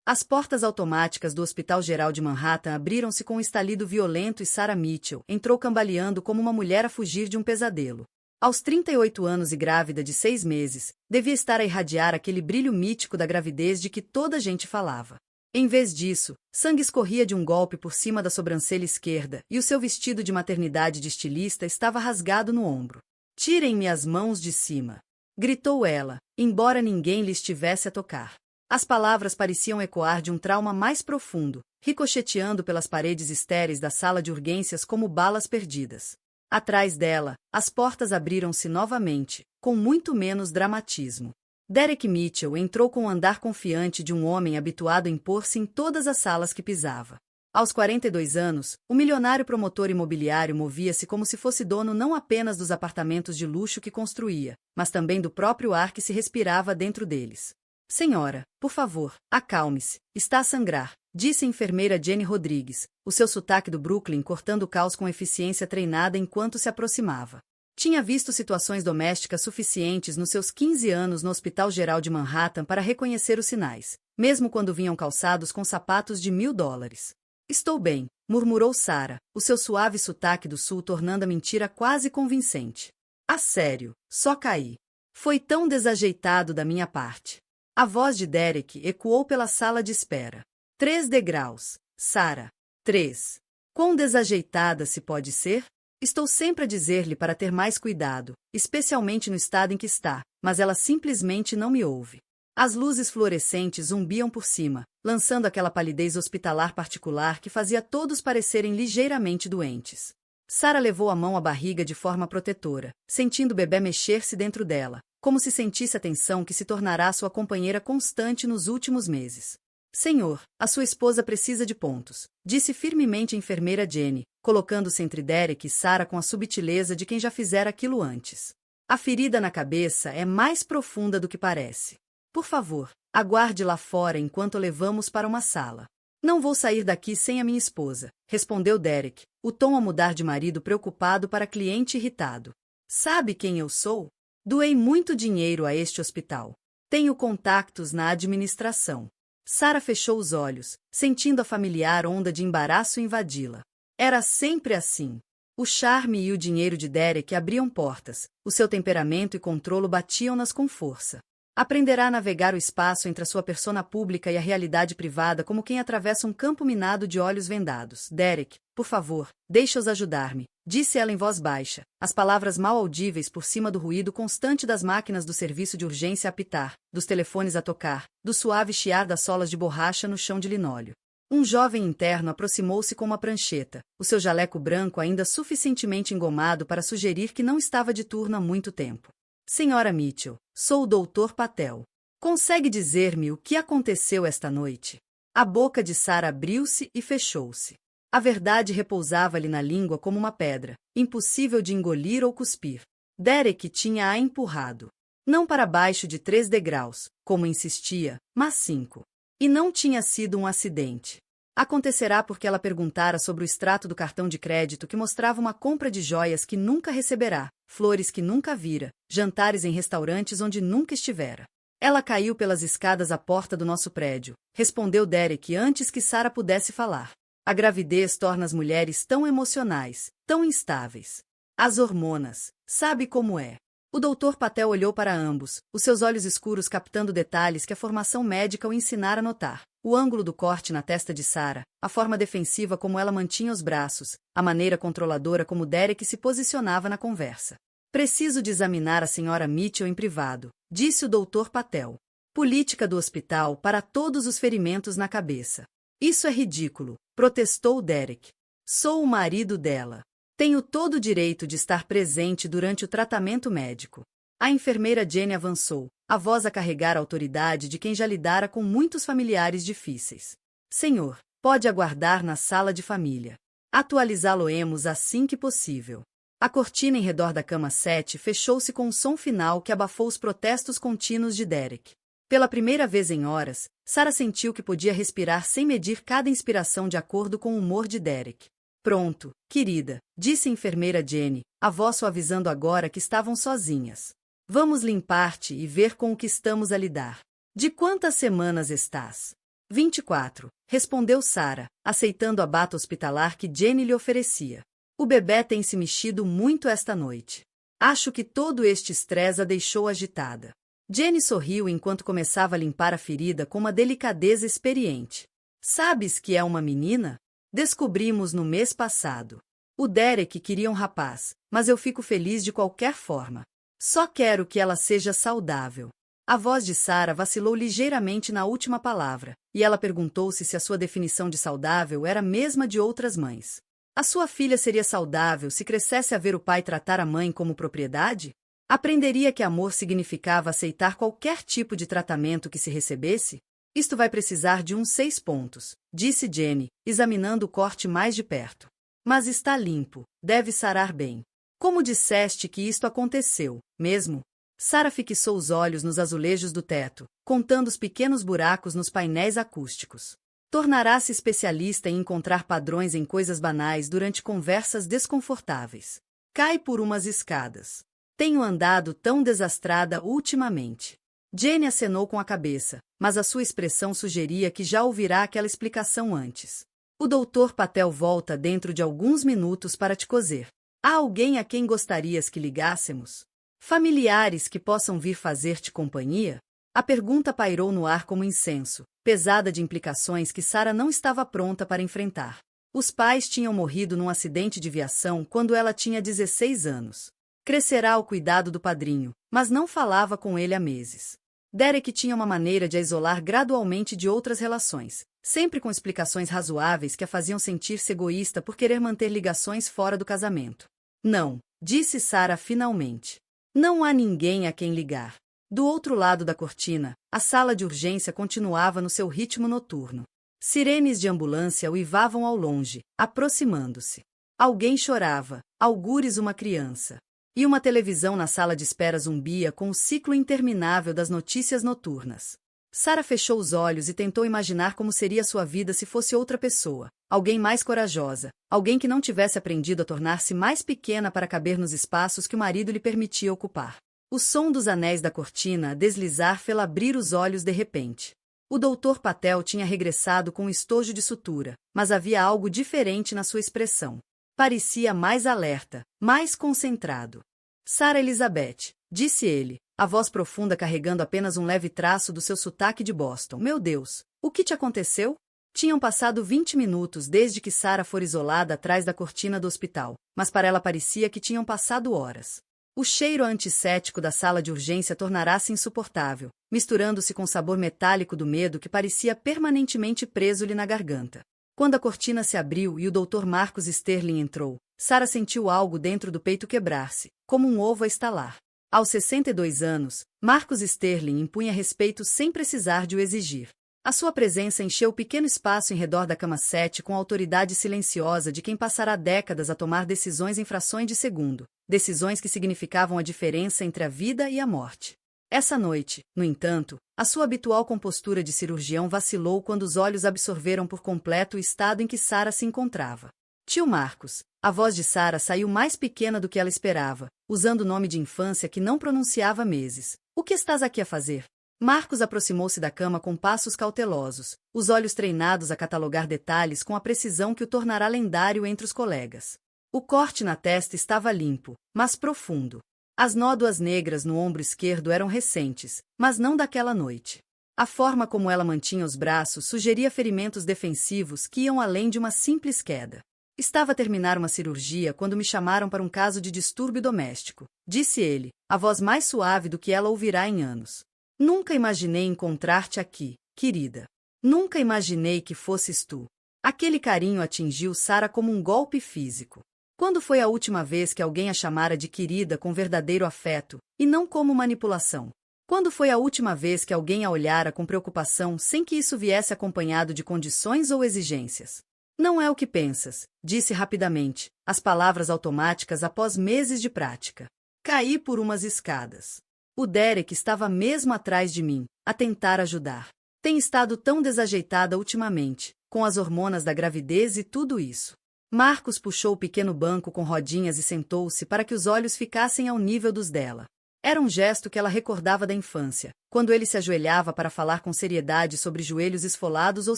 As portas automáticas do Hospital Geral de Manhattan abriram-se com um estalido violento e Sarah Mitchell entrou cambaleando como uma mulher a fugir de um pesadelo. Aos 38 anos e grávida de 6 meses, devia estar a irradiar aquele brilho mítico da gravidez de que toda a gente falava. Em vez disso, sangue escorria de um golpe por cima da sobrancelha esquerda e o seu vestido de maternidade de estilista estava rasgado no ombro. "Tirem-me as mãos de cima!" gritou ela, embora ninguém lhe estivesse a tocar. As palavras pareciam ecoar de um trauma mais profundo, ricocheteando pelas paredes estéreis da sala de urgências como balas perdidas. Atrás dela, as portas abriram-se novamente, com muito menos dramatismo. Derek Mitchell entrou com o andar confiante de um homem habituado a impor-se em todas as salas que pisava. Aos 42 anos, o milionário promotor imobiliário movia-se como se fosse dono não apenas dos apartamentos de luxo que construía, mas também do próprio ar que se respirava dentro deles. "Senhora, por favor, acalme-se, está a sangrar", disse a enfermeira Jenny Rodrigues, o seu sotaque do Brooklyn cortando o caos com eficiência treinada enquanto se aproximava. Tinha visto situações domésticas suficientes nos seus 15 anos no Hospital Geral de Manhattan para reconhecer os sinais, mesmo quando vinham calçados com sapatos de $1000. "Estou bem", murmurou Sarah, o seu suave sotaque do sul tornando a mentira quase convincente. "A sério, só caí. Foi tão desajeitado da minha parte." A voz de Derek ecoou pela sala de espera. 3 degraus, Sarah. 3. Quão desajeitada se pode ser? Estou sempre a dizer-lhe para ter mais cuidado, especialmente no estado em que está, mas ela simplesmente não me ouve. As luzes fluorescentes zumbiam por cima, lançando aquela palidez hospitalar particular que fazia todos parecerem ligeiramente doentes. Sarah levou a mão à barriga de forma protetora, sentindo o bebê mexer-se dentro dela, como se sentisse a tensão que se tornará sua companheira constante nos últimos meses. "Senhor, a sua esposa precisa de pontos", disse firmemente a enfermeira Jenny, colocando-se entre Derek e Sarah com a subtileza de quem já fizera aquilo antes. "A ferida na cabeça é mais profunda do que parece. Por favor, aguarde lá fora enquanto a levamos para uma sala." "Não vou sair daqui sem a minha esposa", respondeu Derek, o tom a mudar de marido preocupado para cliente irritado. "Sabe quem eu sou? Doei muito dinheiro a este hospital. Tenho contactos na administração." Sarah fechou os olhos, sentindo a familiar onda de embaraço invadi-la. Era sempre assim. O charme e o dinheiro de Derek abriam portas, o seu temperamento e controlo batiam-nas com força. Aprenderá a navegar o espaço entre a sua persona pública e a realidade privada como quem atravessa um campo minado de olhos vendados. "Derek, por favor, deixa-os ajudar-me", disse ela em voz baixa, as palavras mal audíveis por cima do ruído constante das máquinas do serviço de urgência a apitar, dos telefones a tocar, do suave chiar das solas de borracha no chão de linóleo. Um jovem interno aproximou-se com uma prancheta, o seu jaleco branco ainda suficientemente engomado para sugerir que não estava de turno há muito tempo. "Senhora Mitchell, sou o Dr. Patel. Consegue dizer-me o que aconteceu esta noite?" A boca de Sarah abriu-se e fechou-se. A verdade repousava-lhe na língua como uma pedra, impossível de engolir ou cuspir. Derek tinha-a empurrado. Não para baixo de 3 degraus, como insistia, mas 5. E não tinha sido um acidente. Acontecerá porque ela perguntara sobre o extrato do cartão de crédito que mostrava uma compra de joias que nunca receberá, flores que nunca vira, jantares em restaurantes onde nunca estivera. "Ela caiu pelas escadas à porta do nosso prédio", respondeu Derek antes que Sarah pudesse falar. "A gravidez torna as mulheres tão emocionais, tão instáveis. As hormonas, sabe como é." O Dr. Patel olhou para ambos, os seus olhos escuros captando detalhes que a formação médica o ensinara a notar. O ângulo do corte na testa de Sarah, a forma defensiva como ela mantinha os braços, a maneira controladora como Derek se posicionava na conversa. "Preciso de examinar a Sra. Mitchell em privado", disse o Dr. Patel. "Política do hospital para todos os ferimentos na cabeça." "Isso é ridículo", protestou Derek. "Sou o marido dela. Tenho todo o direito de estar presente durante o tratamento médico." A enfermeira Jenny avançou, a voz a carregar a autoridade de quem já lidara com muitos familiares difíceis. "Senhor, pode aguardar na sala de família. Atualizá-lo-emos assim que possível." A cortina em redor da cama 7 fechou-se com um som final que abafou os protestos contínuos de Derek. Pela primeira vez em horas, Sarah sentiu que podia respirar sem medir cada inspiração de acordo com o humor de Derek. "Pronto, querida", disse a enfermeira Jenny, a voz suavizando agora que estavam sozinhas. "Vamos limpar-te e ver com o que estamos a lidar. De quantas semanas estás?" 24, respondeu Sarah, aceitando a bata hospitalar que Jenny lhe oferecia. O bebê tem se mexido muito esta noite. Acho que todo este estresse a deixou agitada. Jenny sorriu enquanto começava a limpar a ferida com uma delicadeza experiente. Sabes que é uma menina? Descobrimos no mês passado. O Derek queria um rapaz, mas eu fico feliz de qualquer forma. Só quero que ela seja saudável. A voz de Sarah vacilou ligeiramente na última palavra, e ela perguntou-se se a sua definição de saudável era a mesma de outras mães. A sua filha seria saudável se crescesse a ver o pai tratar a mãe como propriedade? Aprenderia que amor significava aceitar qualquer tipo de tratamento que se recebesse? Isto vai precisar de uns 6 pontos, disse Jenny, examinando o corte mais de perto. Mas está limpo, deve sarar bem. Como disseste que isto aconteceu, mesmo? Sarah fixou os olhos nos azulejos do teto, contando os pequenos buracos nos painéis acústicos. Tornará-se especialista em encontrar padrões em coisas banais durante conversas desconfortáveis. Cai por umas escadas. Tenho andado tão desastrada ultimamente. Jenny acenou com a cabeça, mas a sua expressão sugeria que já ouvirá aquela explicação antes. O Dr. Patel volta dentro de alguns minutos para te cozer. Há alguém a quem gostarias que ligássemos? Familiares que possam vir fazer-te companhia? A pergunta pairou no ar como incenso, pesada de implicações que Sarah não estava pronta para enfrentar. Os pais tinham morrido num acidente de viação quando ela tinha 16 anos. Crescerá ao cuidado do padrinho, mas não falava com ele há meses. Derek tinha uma maneira de a isolar gradualmente de outras relações, sempre com explicações razoáveis que a faziam sentir-se egoísta por querer manter ligações fora do casamento. Não, disse Sarah finalmente. Não há ninguém a quem ligar. Do outro lado da cortina, a sala de urgência continuava no seu ritmo noturno. Sirenes de ambulância uivavam ao longe, aproximando-se. Alguém chorava, algures uma criança. E uma televisão na sala de espera zumbia com o ciclo interminável das notícias noturnas. Sarah fechou os olhos e tentou imaginar como seria sua vida se fosse outra pessoa, alguém mais corajosa, alguém que não tivesse aprendido a tornar-se mais pequena para caber nos espaços que o marido lhe permitia ocupar. O som dos anéis da cortina a deslizar fê-la abrir os olhos de repente. O Dr. Patel tinha regressado com um estojo de sutura, mas havia algo diferente na sua expressão. Parecia mais alerta, mais concentrado. Sarah Elizabeth, disse ele, a voz profunda carregando apenas um leve traço do seu sotaque de Boston. Meu Deus, o que te aconteceu? Tinham passado 20 minutos desde que Sarah fora isolada atrás da cortina do hospital, mas para ela parecia que tinham passado horas. O cheiro antisséptico da sala de urgência tornara-se insuportável, misturando-se com o sabor metálico do medo que parecia permanentemente preso-lhe na garganta. Quando a cortina se abriu e o Dr. Marcus Sterling entrou, Sarah sentiu algo dentro do peito quebrar-se, como um ovo a estalar. Aos 62 anos, Marcus Sterling impunha respeito sem precisar de o exigir. A sua presença encheu o pequeno espaço em redor da cama 7 com a autoridade silenciosa de quem passará décadas a tomar decisões em frações de segundo, decisões que significavam a diferença entre a vida e a morte. Essa noite, no entanto, a sua habitual compostura de cirurgião vacilou quando os olhos absorveram por completo o estado em que Sarah se encontrava. Tio Marcus, a voz de Sarah saiu mais pequena do que ela esperava, usando o nome de infância que não pronunciava há meses. O que estás aqui a fazer? Marcus aproximou-se da cama com passos cautelosos, os olhos treinados a catalogar detalhes com a precisão que o tornará lendário entre os colegas. O corte na testa estava limpo, mas profundo. As nódoas negras no ombro esquerdo eram recentes, mas não daquela noite. A forma como ela mantinha os braços sugeria ferimentos defensivos que iam além de uma simples queda. Estava a terminar uma cirurgia quando me chamaram para um caso de distúrbio doméstico, disse ele, a voz mais suave do que ela ouvirá em anos. Nunca imaginei encontrar-te aqui, querida. Nunca imaginei que fosses tu. Aquele carinho atingiu Sarah como um golpe físico. Quando foi a última vez que alguém a chamara de querida com verdadeiro afeto, e não como manipulação? Quando foi a última vez que alguém a olhara com preocupação sem que isso viesse acompanhado de condições ou exigências? Não é o que pensas, disse rapidamente, as palavras automáticas após meses de prática. Caí por umas escadas. O Derek estava mesmo atrás de mim, a tentar ajudar. Tem estado tão desajeitada ultimamente, com as hormonas da gravidez e tudo isso. Marcus puxou o pequeno banco com rodinhas e sentou-se para que os olhos ficassem ao nível dos dela. Era um gesto que ela recordava da infância, quando ele se ajoelhava para falar com seriedade sobre joelhos esfolados ou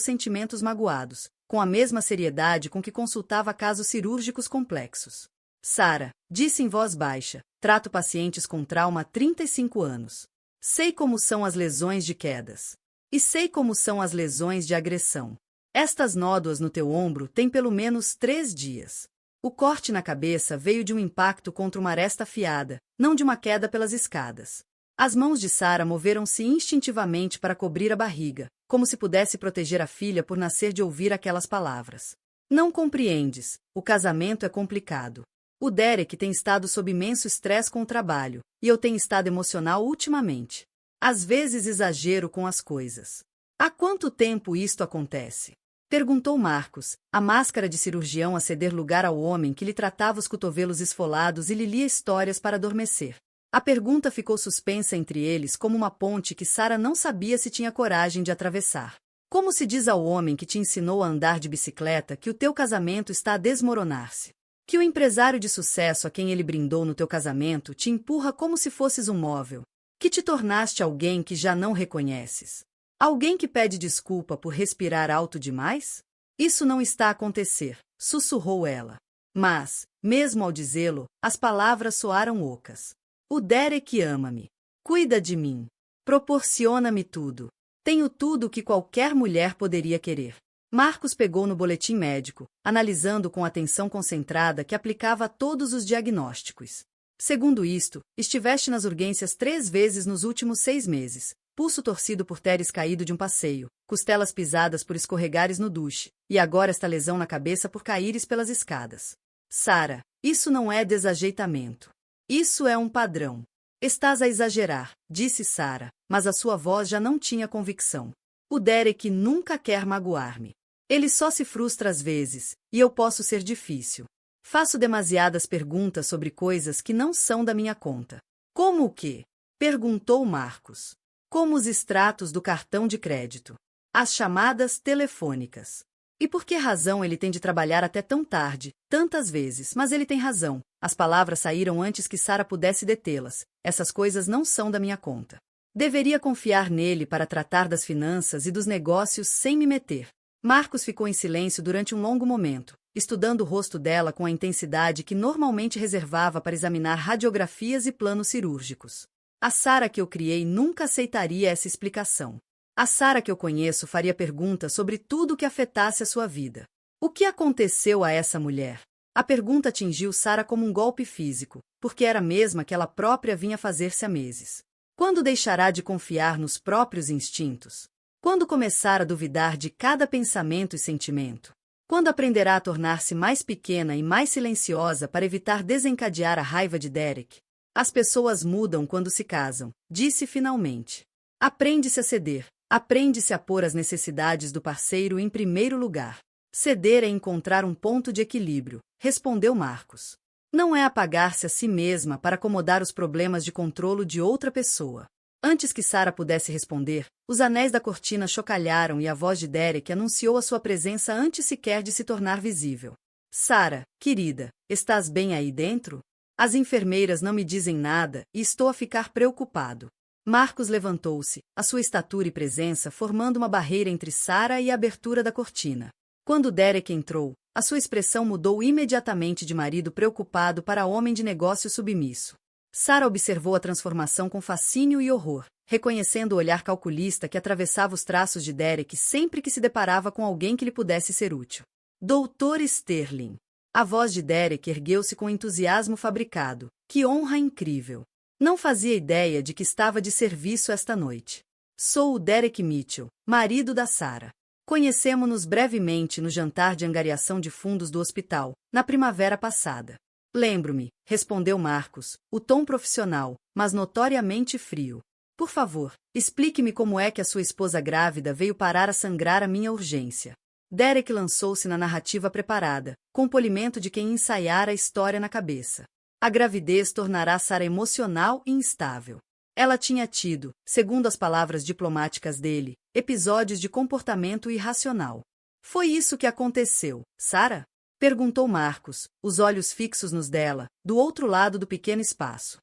sentimentos magoados, com a mesma seriedade com que consultava casos cirúrgicos complexos. Sara, disse em voz baixa, trato pacientes com trauma há 35 anos. Sei como são as lesões de quedas. E sei como são as lesões de agressão. Estas nódoas no teu ombro têm pelo menos 3 dias. O corte na cabeça veio de um impacto contra uma aresta afiada, não de uma queda pelas escadas. As mãos de Sara moveram-se instintivamente para cobrir a barriga, como se pudesse proteger a filha por nascer de ouvir aquelas palavras. Não compreendes, o casamento é complicado. O Derek tem estado sob imenso estresse com o trabalho, e eu tenho estado emocional ultimamente. Às vezes exagero com as coisas. Há quanto tempo isto acontece? Perguntou Marcos, a máscara de cirurgião a ceder lugar ao homem que lhe tratava os cotovelos esfolados e lhe lia histórias para adormecer. A pergunta ficou suspensa entre eles como uma ponte que Sara não sabia se tinha coragem de atravessar. Como se diz ao homem que te ensinou a andar de bicicleta que o teu casamento está a desmoronar-se? Que o empresário de sucesso a quem ele brindou no teu casamento te empurra como se fosses um móvel? Que te tornaste alguém que já não reconheces? Alguém que pede desculpa por respirar alto demais? Isso não está a acontecer, sussurrou ela. Mas, mesmo ao dizê-lo, as palavras soaram ocas. O Derek ama-me. Cuida de mim. Proporciona-me tudo. Tenho tudo o que qualquer mulher poderia querer. Marcos pegou no boletim médico, analisando com atenção concentrada que aplicava a todos os diagnósticos. Segundo isto, estiveste nas urgências 3 vezes nos últimos 6 meses, pulso torcido por teres caído de um passeio, costelas pisadas por escorregares no duche, e agora esta lesão na cabeça por caíres pelas escadas. Sara, isso não é desajeitamento. Isso é um padrão. Estás a exagerar, disse Sara, mas a sua voz já não tinha convicção. O Derek nunca quer magoar-me. Ele só se frustra às vezes, e eu posso ser difícil. Faço demasiadas perguntas sobre coisas que não são da minha conta. Como o quê? Perguntou Marcos. Como os extratos do cartão de crédito. As chamadas telefônicas. E por que razão ele tem de trabalhar até tão tarde, tantas vezes? Mas ele tem razão. As palavras saíram antes que Sara pudesse detê-las. Essas coisas não são da minha conta. Deveria confiar nele para tratar das finanças e dos negócios sem me meter. Marcos ficou em silêncio durante um longo momento, estudando o rosto dela com a intensidade que normalmente reservava para examinar radiografias e planos cirúrgicos. A Sara que eu criei nunca aceitaria essa explicação. A Sara que eu conheço faria perguntas sobre tudo que afetasse a sua vida. O que aconteceu a essa mulher? A pergunta atingiu Sara como um golpe físico, porque era a mesma que ela própria vinha fazer-se há meses. Quando deixará de confiar nos próprios instintos? Quando começar a duvidar de cada pensamento e sentimento? Quando aprenderá a tornar-se mais pequena e mais silenciosa para evitar desencadear a raiva de Derek? As pessoas mudam quando se casam, disse finalmente. Aprende-se a ceder, aprende-se a pôr as necessidades do parceiro em primeiro lugar. Ceder é encontrar um ponto de equilíbrio, respondeu Marcos. Não é apagar-se a si mesma para acomodar os problemas de controlo de outra pessoa. Antes que Sara pudesse responder, os anéis da cortina chocalharam e a voz de Derek anunciou a sua presença antes sequer de se tornar visível. Sara, querida, estás bem aí dentro? As enfermeiras não me dizem nada e estou a ficar preocupado. Marcos levantou-se, a sua estatura e presença formando uma barreira entre Sara e a abertura da cortina. Quando Derek entrou, a sua expressão mudou imediatamente de marido preocupado para homem de negócio submisso. Sara observou a transformação com fascínio e horror, reconhecendo o olhar calculista que atravessava os traços de Derek sempre que se deparava com alguém que lhe pudesse ser útil. Doutor Sterling. A voz de Derek ergueu-se com entusiasmo fabricado. Que honra incrível! Não fazia ideia de que estava de serviço esta noite. Sou o Derek Mitchell, marido da Sara. Conhecemo-nos brevemente no jantar de angariação de fundos do hospital, na primavera passada. Lembro-me, respondeu Marcos, o tom profissional, mas notoriamente frio. Por favor, explique-me como é que a sua esposa grávida veio parar a sangrar a minha urgência. Derek lançou-se na narrativa preparada, com o polimento de quem ensaiara a história na cabeça. A gravidez tornará Sara emocional e instável. Ela tinha tido, segundo as palavras diplomáticas dele, episódios de comportamento irracional. Foi isso que aconteceu, Sara? Perguntou Marcos, os olhos fixos nos dela, do outro lado do pequeno espaço.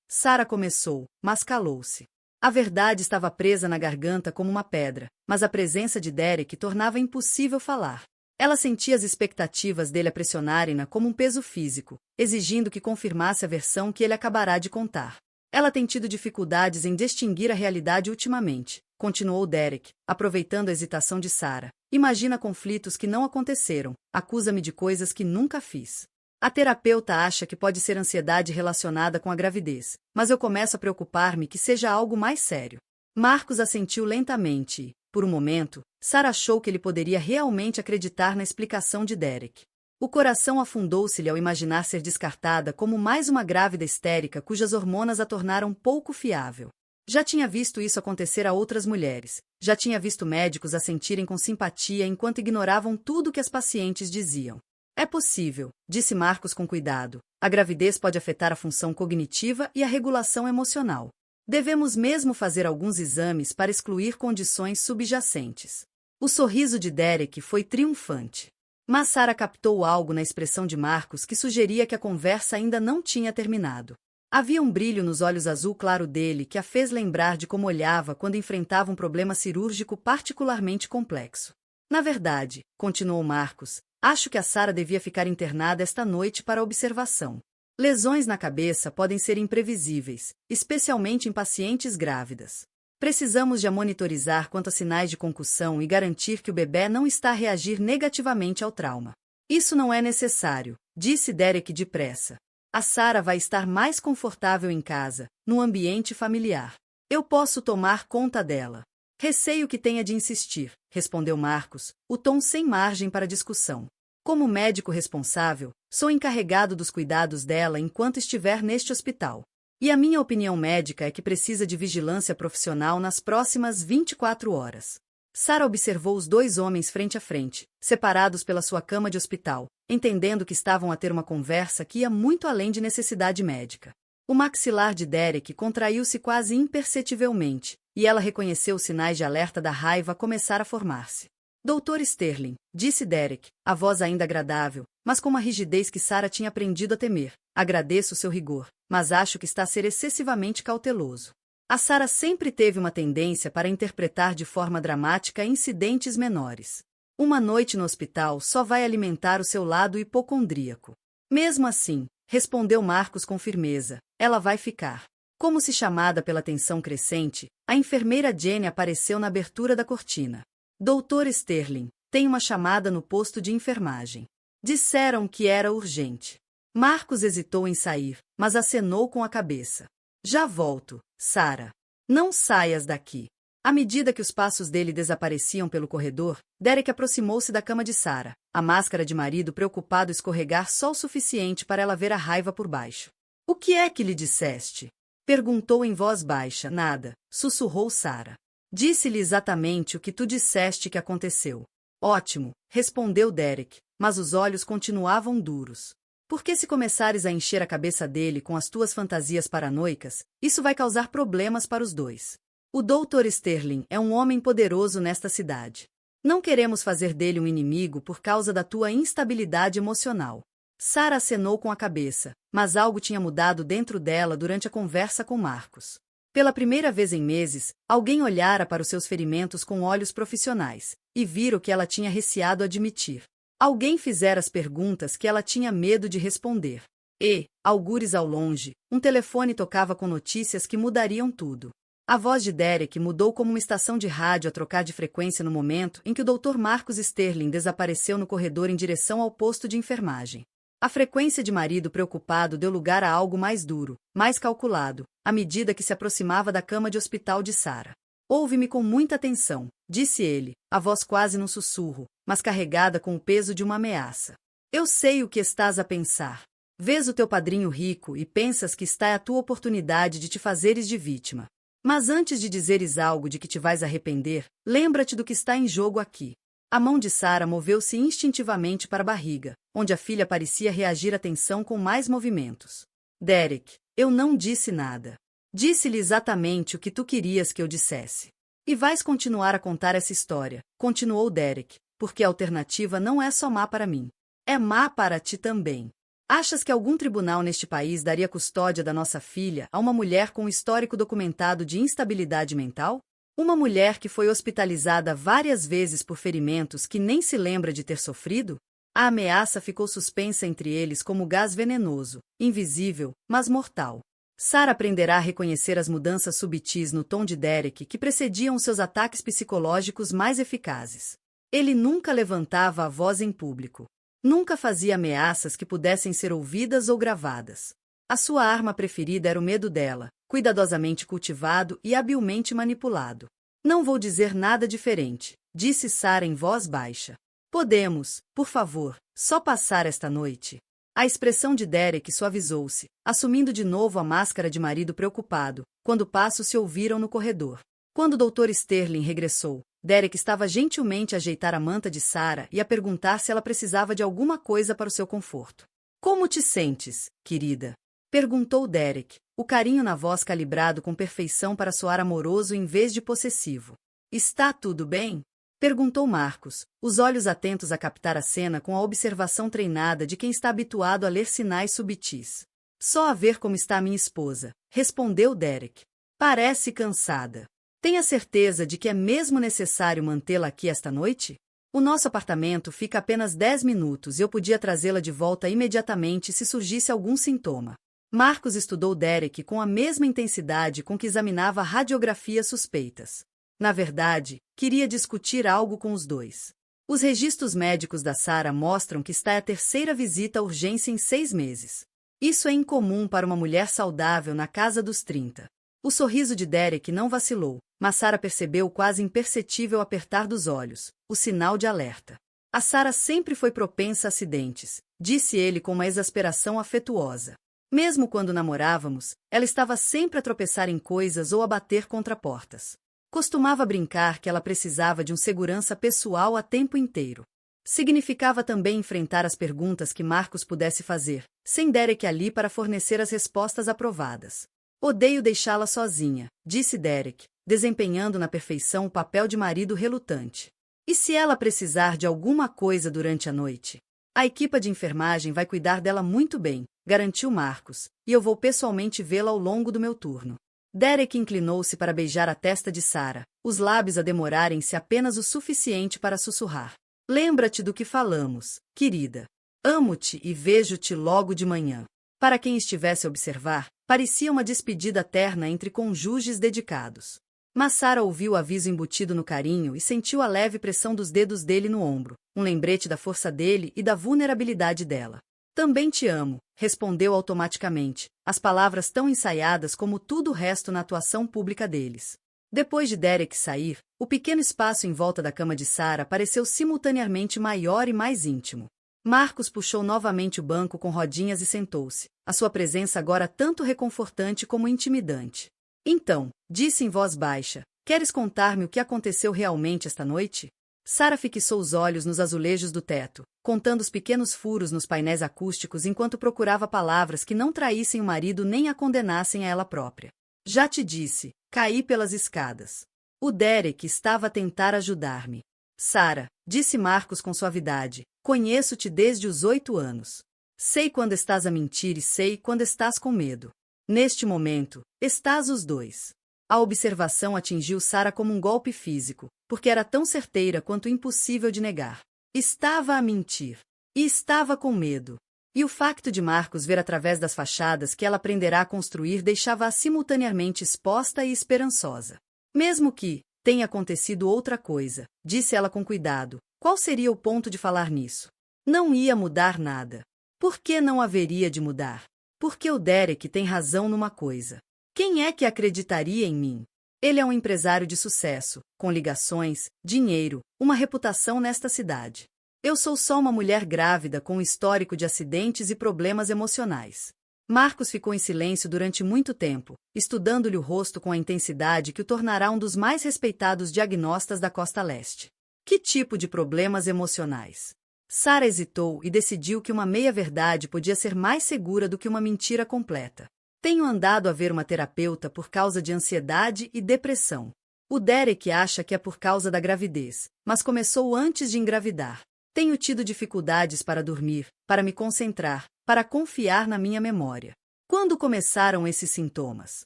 Sarah começou, mas calou-se. A verdade estava presa na garganta como uma pedra, mas a presença de Derek tornava impossível falar. Ela sentia as expectativas dele a pressionarem-na como um peso físico, exigindo que confirmasse a versão que ele acabará de contar. Ela tem tido dificuldades em distinguir a realidade ultimamente, continuou Derek, aproveitando a hesitação de Sarah. Imagina conflitos que não aconteceram, acusa-me de coisas que nunca fiz. A terapeuta acha que pode ser ansiedade relacionada com a gravidez, mas eu começo a preocupar-me que seja algo mais sério. Marcos assentiu lentamente e, por um momento, Sarah achou que ele poderia realmente acreditar na explicação de Derek. O coração afundou-se-lhe ao imaginar ser descartada como mais uma grávida histérica cujas hormonas a tornaram pouco fiável. Já tinha visto isso acontecer a outras mulheres, já tinha visto médicos a sentirem com simpatia enquanto ignoravam tudo o que as pacientes diziam. É possível, disse Marcos com cuidado. A gravidez pode afetar a função cognitiva e a regulação emocional. Devemos mesmo fazer alguns exames para excluir condições subjacentes. O sorriso de Derek foi triunfante. Mas Sarah captou algo na expressão de Marcos que sugeria que a conversa ainda não tinha terminado. Havia um brilho nos olhos azul claro dele que a fez lembrar de como olhava quando enfrentava um problema cirúrgico particularmente complexo. Na verdade, continuou Marcos, acho que a Sarah devia ficar internada esta noite para observação. Lesões na cabeça podem ser imprevisíveis, especialmente em pacientes grávidas. Precisamos de a monitorizar quanto a sinais de concussão e garantir que o bebê não está a reagir negativamente ao trauma. Isso não é necessário, disse Derek depressa. A Sarah vai estar mais confortável em casa, no ambiente familiar. Eu posso tomar conta dela. Receio que tenha de insistir, respondeu Marcos, o tom sem margem para discussão. Como médico responsável, sou encarregado dos cuidados dela enquanto estiver neste hospital. E a minha opinião médica é que precisa de vigilância profissional nas próximas 24 horas. Sarah observou os dois homens frente a frente, separados pela sua cama de hospital, entendendo que estavam a ter uma conversa que ia muito além de necessidade médica. O maxilar de Derek contraiu-se quase imperceptivelmente, e ela reconheceu os sinais de alerta da raiva começar a formar-se. Dr. Sterling, disse Derek, a voz ainda agradável, mas com uma rigidez que Sarah tinha aprendido a temer. Agradeço seu rigor, mas acho que está a ser excessivamente cauteloso. A Sarah sempre teve uma tendência para interpretar de forma dramática incidentes menores. Uma noite no hospital só vai alimentar o seu lado hipocondríaco. Mesmo assim, respondeu Marcos com firmeza, ela vai ficar. Como se chamada pela tensão crescente, a enfermeira Jenny apareceu na abertura da cortina. Dr. Sterling, tem uma chamada no posto de enfermagem. Disseram que era urgente. Marcos hesitou em sair, mas acenou com a cabeça. Já volto, Sarah. Não saias daqui. À medida que os passos dele desapareciam pelo corredor, Derek aproximou-se da cama de Sarah, a máscara de marido preocupado escorregar só o suficiente para ela ver a raiva por baixo. O que é que lhe disseste? Perguntou em voz baixa. Nada, sussurrou Sarah. Disse-lhe exatamente o que tu disseste que aconteceu. Ótimo, respondeu Derek, mas os olhos continuavam duros. Porque se começares a encher a cabeça dele com as tuas fantasias paranoicas, isso vai causar problemas para os dois. O Dr. Sterling é um homem poderoso nesta cidade. Não queremos fazer dele um inimigo por causa da tua instabilidade emocional. Sarah acenou com a cabeça, mas algo tinha mudado dentro dela durante a conversa com Marcos. Pela primeira vez em meses, alguém olhara para os seus ferimentos com olhos profissionais, e vira o que ela tinha receado admitir. Alguém fizera as perguntas que ela tinha medo de responder. E, algures ao longe, um telefone tocava com notícias que mudariam tudo. A voz de Derek mudou como uma estação de rádio a trocar de frequência no momento em que o Dr. Marcos Sterling desapareceu no corredor em direção ao posto de enfermagem. A frequência de marido preocupado deu lugar a algo mais duro, mais calculado, à medida que se aproximava da cama de hospital de Sarah. Ouve-me com muita atenção, disse ele, a voz quase num sussurro, mas carregada com o peso de uma ameaça. Eu sei o que estás a pensar. Vês o teu padrinho rico e pensas que está a tua oportunidade de te fazeres de vítima. Mas antes de dizeres algo de que te vais arrepender, lembra-te do que está em jogo aqui. A mão de Sarah moveu-se instintivamente para a barriga, onde a filha parecia reagir à tensão com mais movimentos. Derek, eu não disse nada. Disse-lhe exatamente o que tu querias que eu dissesse. E vais continuar a contar essa história, continuou Derek, porque a alternativa não é só má para mim. É má para ti também. Achas que algum tribunal neste país daria custódia da nossa filha a uma mulher com um histórico documentado de instabilidade mental? Uma mulher que foi hospitalizada várias vezes por ferimentos que nem se lembra de ter sofrido? A ameaça ficou suspensa entre eles como gás venenoso, invisível, mas mortal. Sarah aprenderá a reconhecer as mudanças subtis no tom de Derek que precediam seus ataques psicológicos mais eficazes. Ele nunca levantava a voz em público. Nunca fazia ameaças que pudessem ser ouvidas ou gravadas. A sua arma preferida era o medo dela, cuidadosamente cultivado e habilmente manipulado. Não vou dizer nada diferente, disse Sarah em voz baixa. Podemos, por favor, só passar esta noite? A expressão de Derek suavizou-se, assumindo de novo a máscara de marido preocupado, quando passos se ouviram no corredor. Quando o Dr. Sterling regressou, Derek estava gentilmente a ajeitar a manta de Sarah e a perguntar se ela precisava de alguma coisa para o seu conforto. Como te sentes, querida? Perguntou Derek, o carinho na voz calibrado com perfeição para soar amoroso em vez de possessivo. Está tudo bem? Perguntou Marcos, os olhos atentos a captar a cena com a observação treinada de quem está habituado a ler sinais subtis. Só a ver como está minha esposa, respondeu Derek. Parece cansada. Tenha certeza de que é mesmo necessário mantê-la aqui esta noite? O nosso apartamento fica a apenas 10 minutos e eu podia trazê-la de volta imediatamente se surgisse algum sintoma. Marcos estudou Derek com a mesma intensidade com que examinava radiografias suspeitas. Na verdade, queria discutir algo com os dois. Os registros médicos da Sarah mostram que está a terceira visita à urgência em 6 meses. Isso é incomum para uma mulher saudável na casa dos 30. O sorriso de Derek não vacilou, mas Sarah percebeu o quase imperceptível apertar dos olhos, o sinal de alerta. A Sarah sempre foi propensa a acidentes, disse ele com uma exasperação afetuosa. Mesmo quando namorávamos, ela estava sempre a tropeçar em coisas ou a bater contra portas. Costumava brincar que ela precisava de um segurança pessoal a tempo inteiro. Significava também enfrentar as perguntas que Marcos pudesse fazer, sem Derek ali para fornecer as respostas aprovadas. Odeio deixá-la sozinha, disse Derek, desempenhando na perfeição o papel de marido relutante. E se ela precisar de alguma coisa durante a noite? A equipa de enfermagem vai cuidar dela muito bem, garantiu Marcos, e eu vou pessoalmente vê-la ao longo do meu turno. Derek inclinou-se para beijar a testa de Sarah, os lábios a demorarem-se apenas o suficiente para sussurrar. Lembra-te do que falamos, querida. Amo-te e vejo-te logo de manhã. Para quem estivesse a observar, parecia uma despedida terna entre cônjuges dedicados. Mas Sarah ouviu o aviso embutido no carinho e sentiu a leve pressão dos dedos dele no ombro, um lembrete da força dele e da vulnerabilidade dela. Também te amo, respondeu automaticamente, as palavras tão ensaiadas como tudo o resto na atuação pública deles. Depois de Derek sair, o pequeno espaço em volta da cama de Sarah pareceu simultaneamente maior e mais íntimo. Marcos puxou novamente o banco com rodinhas e sentou-se, a sua presença agora tanto reconfortante como intimidante. Então, disse em voz baixa, queres contar-me o que aconteceu realmente esta noite? Sarah fixou os olhos nos azulejos do teto, contando os pequenos furos nos painéis acústicos enquanto procurava palavras que não traíssem o marido nem a condenassem a ela própria. Já te disse, caí pelas escadas. O Derek estava a tentar ajudar-me. Sarah, disse Marcos com suavidade, conheço-te desde os 8 anos. Sei quando estás a mentir e sei quando estás com medo. Neste momento, estás os dois. A observação atingiu Sarah como um golpe físico, porque era tão certeira quanto impossível de negar. Estava a mentir. E estava com medo. E o facto de Marcos ver através das fachadas que ela aprenderá a construir deixava-a simultaneamente exposta e esperançosa. Mesmo que tenha acontecido outra coisa, disse ela com cuidado, qual seria o ponto de falar nisso? Não ia mudar nada. Por que não haveria de mudar? Porque o Derek tem razão numa coisa. Quem é que acreditaria em mim? Ele é um empresário de sucesso, com ligações, dinheiro, uma reputação nesta cidade. Eu sou só uma mulher grávida com um histórico de acidentes e problemas emocionais. Marcos ficou em silêncio durante muito tempo, estudando-lhe o rosto com a intensidade que o tornará um dos mais respeitados diagnostas da Costa Leste. Que tipo de problemas emocionais? Sarah hesitou e decidiu que uma meia-verdade podia ser mais segura do que uma mentira completa. Tenho andado a ver uma terapeuta por causa de ansiedade e depressão. O Derek acha que é por causa da gravidez, mas começou antes de engravidar. Tenho tido dificuldades para dormir, para me concentrar, para confiar na minha memória. Quando começaram esses sintomas?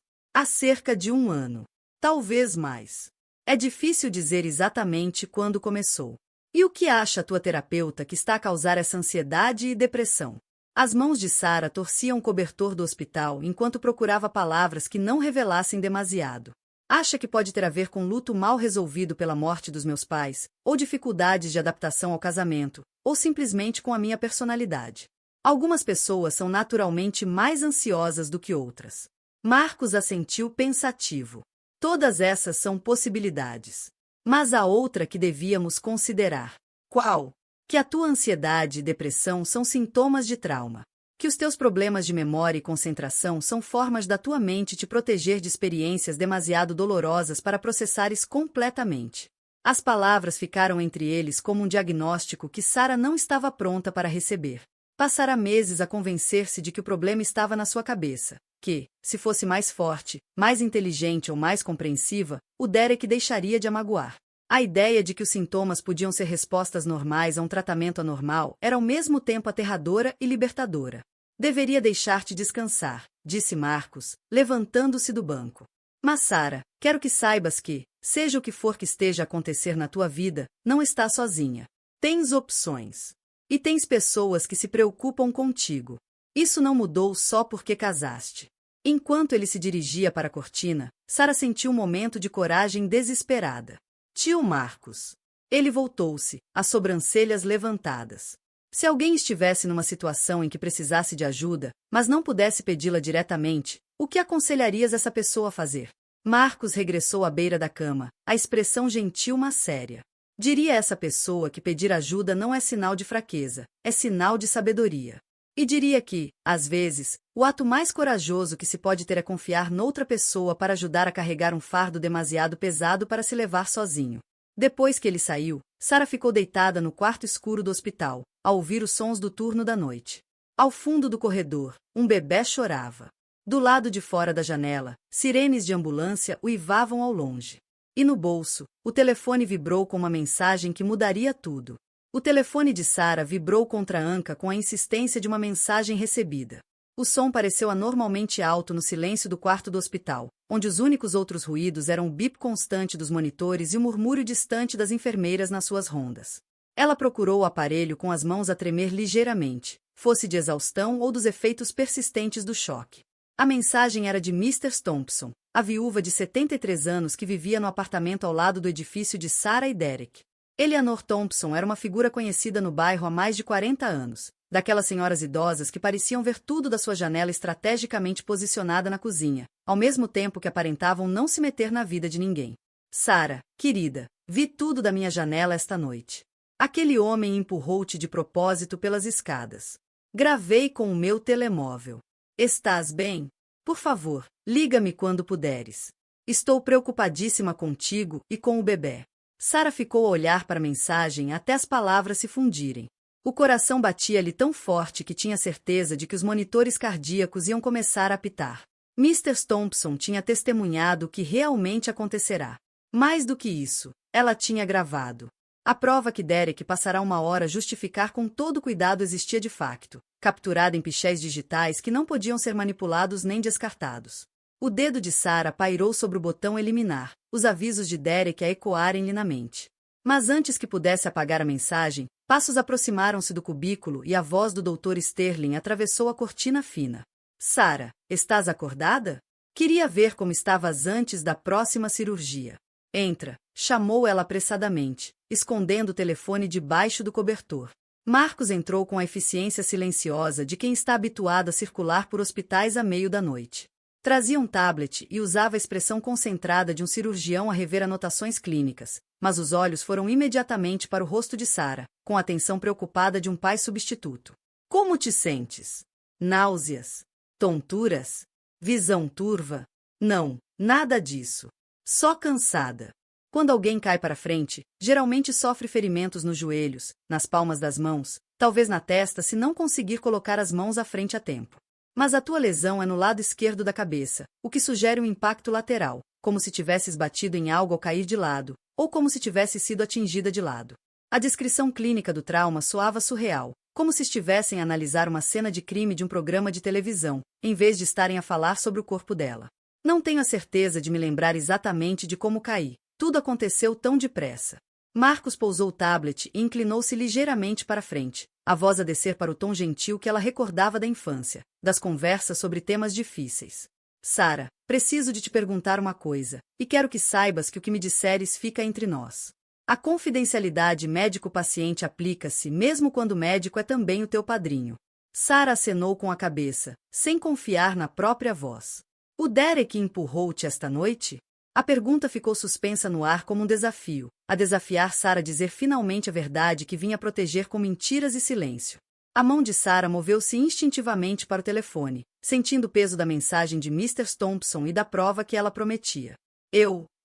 Há cerca de 1 ano. Talvez mais. É difícil dizer exatamente quando começou. E o que acha a tua terapeuta que está a causar essa ansiedade e depressão? As mãos de Sarah torciam o cobertor do hospital enquanto procurava palavras que não revelassem demasiado. Acha que pode ter a ver com luto mal resolvido pela morte dos meus pais, ou dificuldades de adaptação ao casamento, ou simplesmente com a minha personalidade. Algumas pessoas são naturalmente mais ansiosas do que outras. Marcos assentiu pensativo. Todas essas são possibilidades. Mas há outra que devíamos considerar. Qual? Que a tua ansiedade e depressão são sintomas de trauma. Que os teus problemas de memória e concentração são formas da tua mente te proteger de experiências demasiado dolorosas para processares completamente. As palavras ficaram entre eles como um diagnóstico que Sarah não estava pronta para receber. Passara meses a convencer-se de que o problema estava na sua cabeça, que, se fosse mais forte, mais inteligente ou mais compreensiva, o Derek deixaria de a magoar. A ideia de que os sintomas podiam ser respostas normais a um tratamento anormal era ao mesmo tempo aterradora e libertadora. Deveria deixar-te descansar, disse Marcos, levantando-se do banco. Mas Sarah, quero que saibas que, seja o que for que esteja a acontecer na tua vida, não estás sozinha. Tens opções. E tens pessoas que se preocupam contigo. Isso não mudou só porque casaste. Enquanto ele se dirigia para a cortina, Sarah sentiu um momento de coragem desesperada. Tio Marcos. Ele voltou-se, as sobrancelhas levantadas. Se alguém estivesse numa situação em que precisasse de ajuda, mas não pudesse pedi-la diretamente, o que aconselharias essa pessoa a fazer? Marcos regressou à beira da cama, a expressão gentil mas séria. Diria a essa pessoa que pedir ajuda não é sinal de fraqueza, é sinal de sabedoria. E diria que, às vezes, o ato mais corajoso que se pode ter é confiar noutra pessoa para ajudar a carregar um fardo demasiado pesado para se levar sozinho. Depois que ele saiu, Sarah ficou deitada no quarto escuro do hospital, a ouvir os sons do turno da noite. Ao fundo do corredor, um bebê chorava. Do lado de fora da janela, sirenes de ambulância uivavam ao longe. E no bolso, o telefone vibrou com uma mensagem que mudaria tudo. O telefone de Sarah vibrou contra a anca com a insistência de uma mensagem recebida. O som pareceu anormalmente alto no silêncio do quarto do hospital, onde os únicos outros ruídos eram o bip constante dos monitores e o murmúrio distante das enfermeiras nas suas rondas. Ela procurou o aparelho com as mãos a tremer ligeiramente, fosse de exaustão ou dos efeitos persistentes do choque. A mensagem era de Mr. Thompson, a viúva de 73 anos que vivia no apartamento ao lado do edifício de Sarah e Derek. Eleanor Thompson era uma figura conhecida no bairro há mais de 40 anos, daquelas senhoras idosas que pareciam ver tudo da sua janela estrategicamente posicionada na cozinha, ao mesmo tempo que aparentavam não se meter na vida de ninguém. Sarah, querida, vi tudo da minha janela esta noite. Aquele homem empurrou-te de propósito pelas escadas. Gravei com o meu telemóvel. Estás bem? Por favor, liga-me quando puderes. Estou preocupadíssima contigo e com o bebê. Sarah ficou a olhar para a mensagem até as palavras se fundirem. O coração batia-lhe tão forte que tinha certeza de que os monitores cardíacos iam começar a apitar. Mr. Thompson tinha testemunhado o que realmente acontecerá. Mais do que isso, ela tinha gravado. A prova que Derek passará 1 hora a justificar com todo cuidado existia de facto, capturada em pichés digitais que não podiam ser manipulados nem descartados. O dedo de Sarah pairou sobre o botão eliminar, os avisos de Derek a ecoarem-lhe na mente. Mas antes que pudesse apagar a mensagem, passos aproximaram-se do cubículo e a voz do Dr. Sterling atravessou a cortina fina. Sarah, estás acordada? Queria ver como estavas antes da próxima cirurgia. Entra, chamou ela apressadamente, escondendo o telefone debaixo do cobertor. Marcos entrou com a eficiência silenciosa de quem está habituado a circular por hospitais à meio da noite. Trazia um tablet e usava a expressão concentrada de um cirurgião a rever anotações clínicas, mas os olhos foram imediatamente para o rosto de Sarah, com a atenção preocupada de um pai substituto. Como te sentes? Náuseas? Tonturas? Visão turva? Não, nada disso. Só cansada. Quando alguém cai para frente, geralmente sofre ferimentos nos joelhos, nas palmas das mãos, talvez na testa se não conseguir colocar as mãos à frente a tempo. Mas a tua lesão é no lado esquerdo da cabeça, o que sugere um impacto lateral, como se tivesses batido em algo ao cair de lado, ou como se tivesse sido atingida de lado. A descrição clínica do trauma soava surreal, como se estivessem a analisar uma cena de crime de um programa de televisão, em vez de estarem a falar sobre o corpo dela. Não tenho a certeza de me lembrar exatamente de como caí. Tudo aconteceu tão depressa. Marcos pousou o tablet e inclinou-se ligeiramente para frente, a voz a descer para o tom gentil que ela recordava da infância, das conversas sobre temas difíceis. Sara, preciso de te perguntar uma coisa, e quero que saibas que o que me disseres fica entre nós. A confidencialidade médico-paciente aplica-se mesmo quando o médico é também o teu padrinho. Sara acenou com a cabeça, sem confiar na própria voz. O Derek empurrou-te esta noite? A pergunta ficou suspensa no ar como um desafio, a desafiar Sara a dizer finalmente a verdade que vinha proteger com mentiras e silêncio. A mão de Sara moveu-se instintivamente para o telefone, sentindo o peso da mensagem de Mr. Thompson e da prova que ela prometia.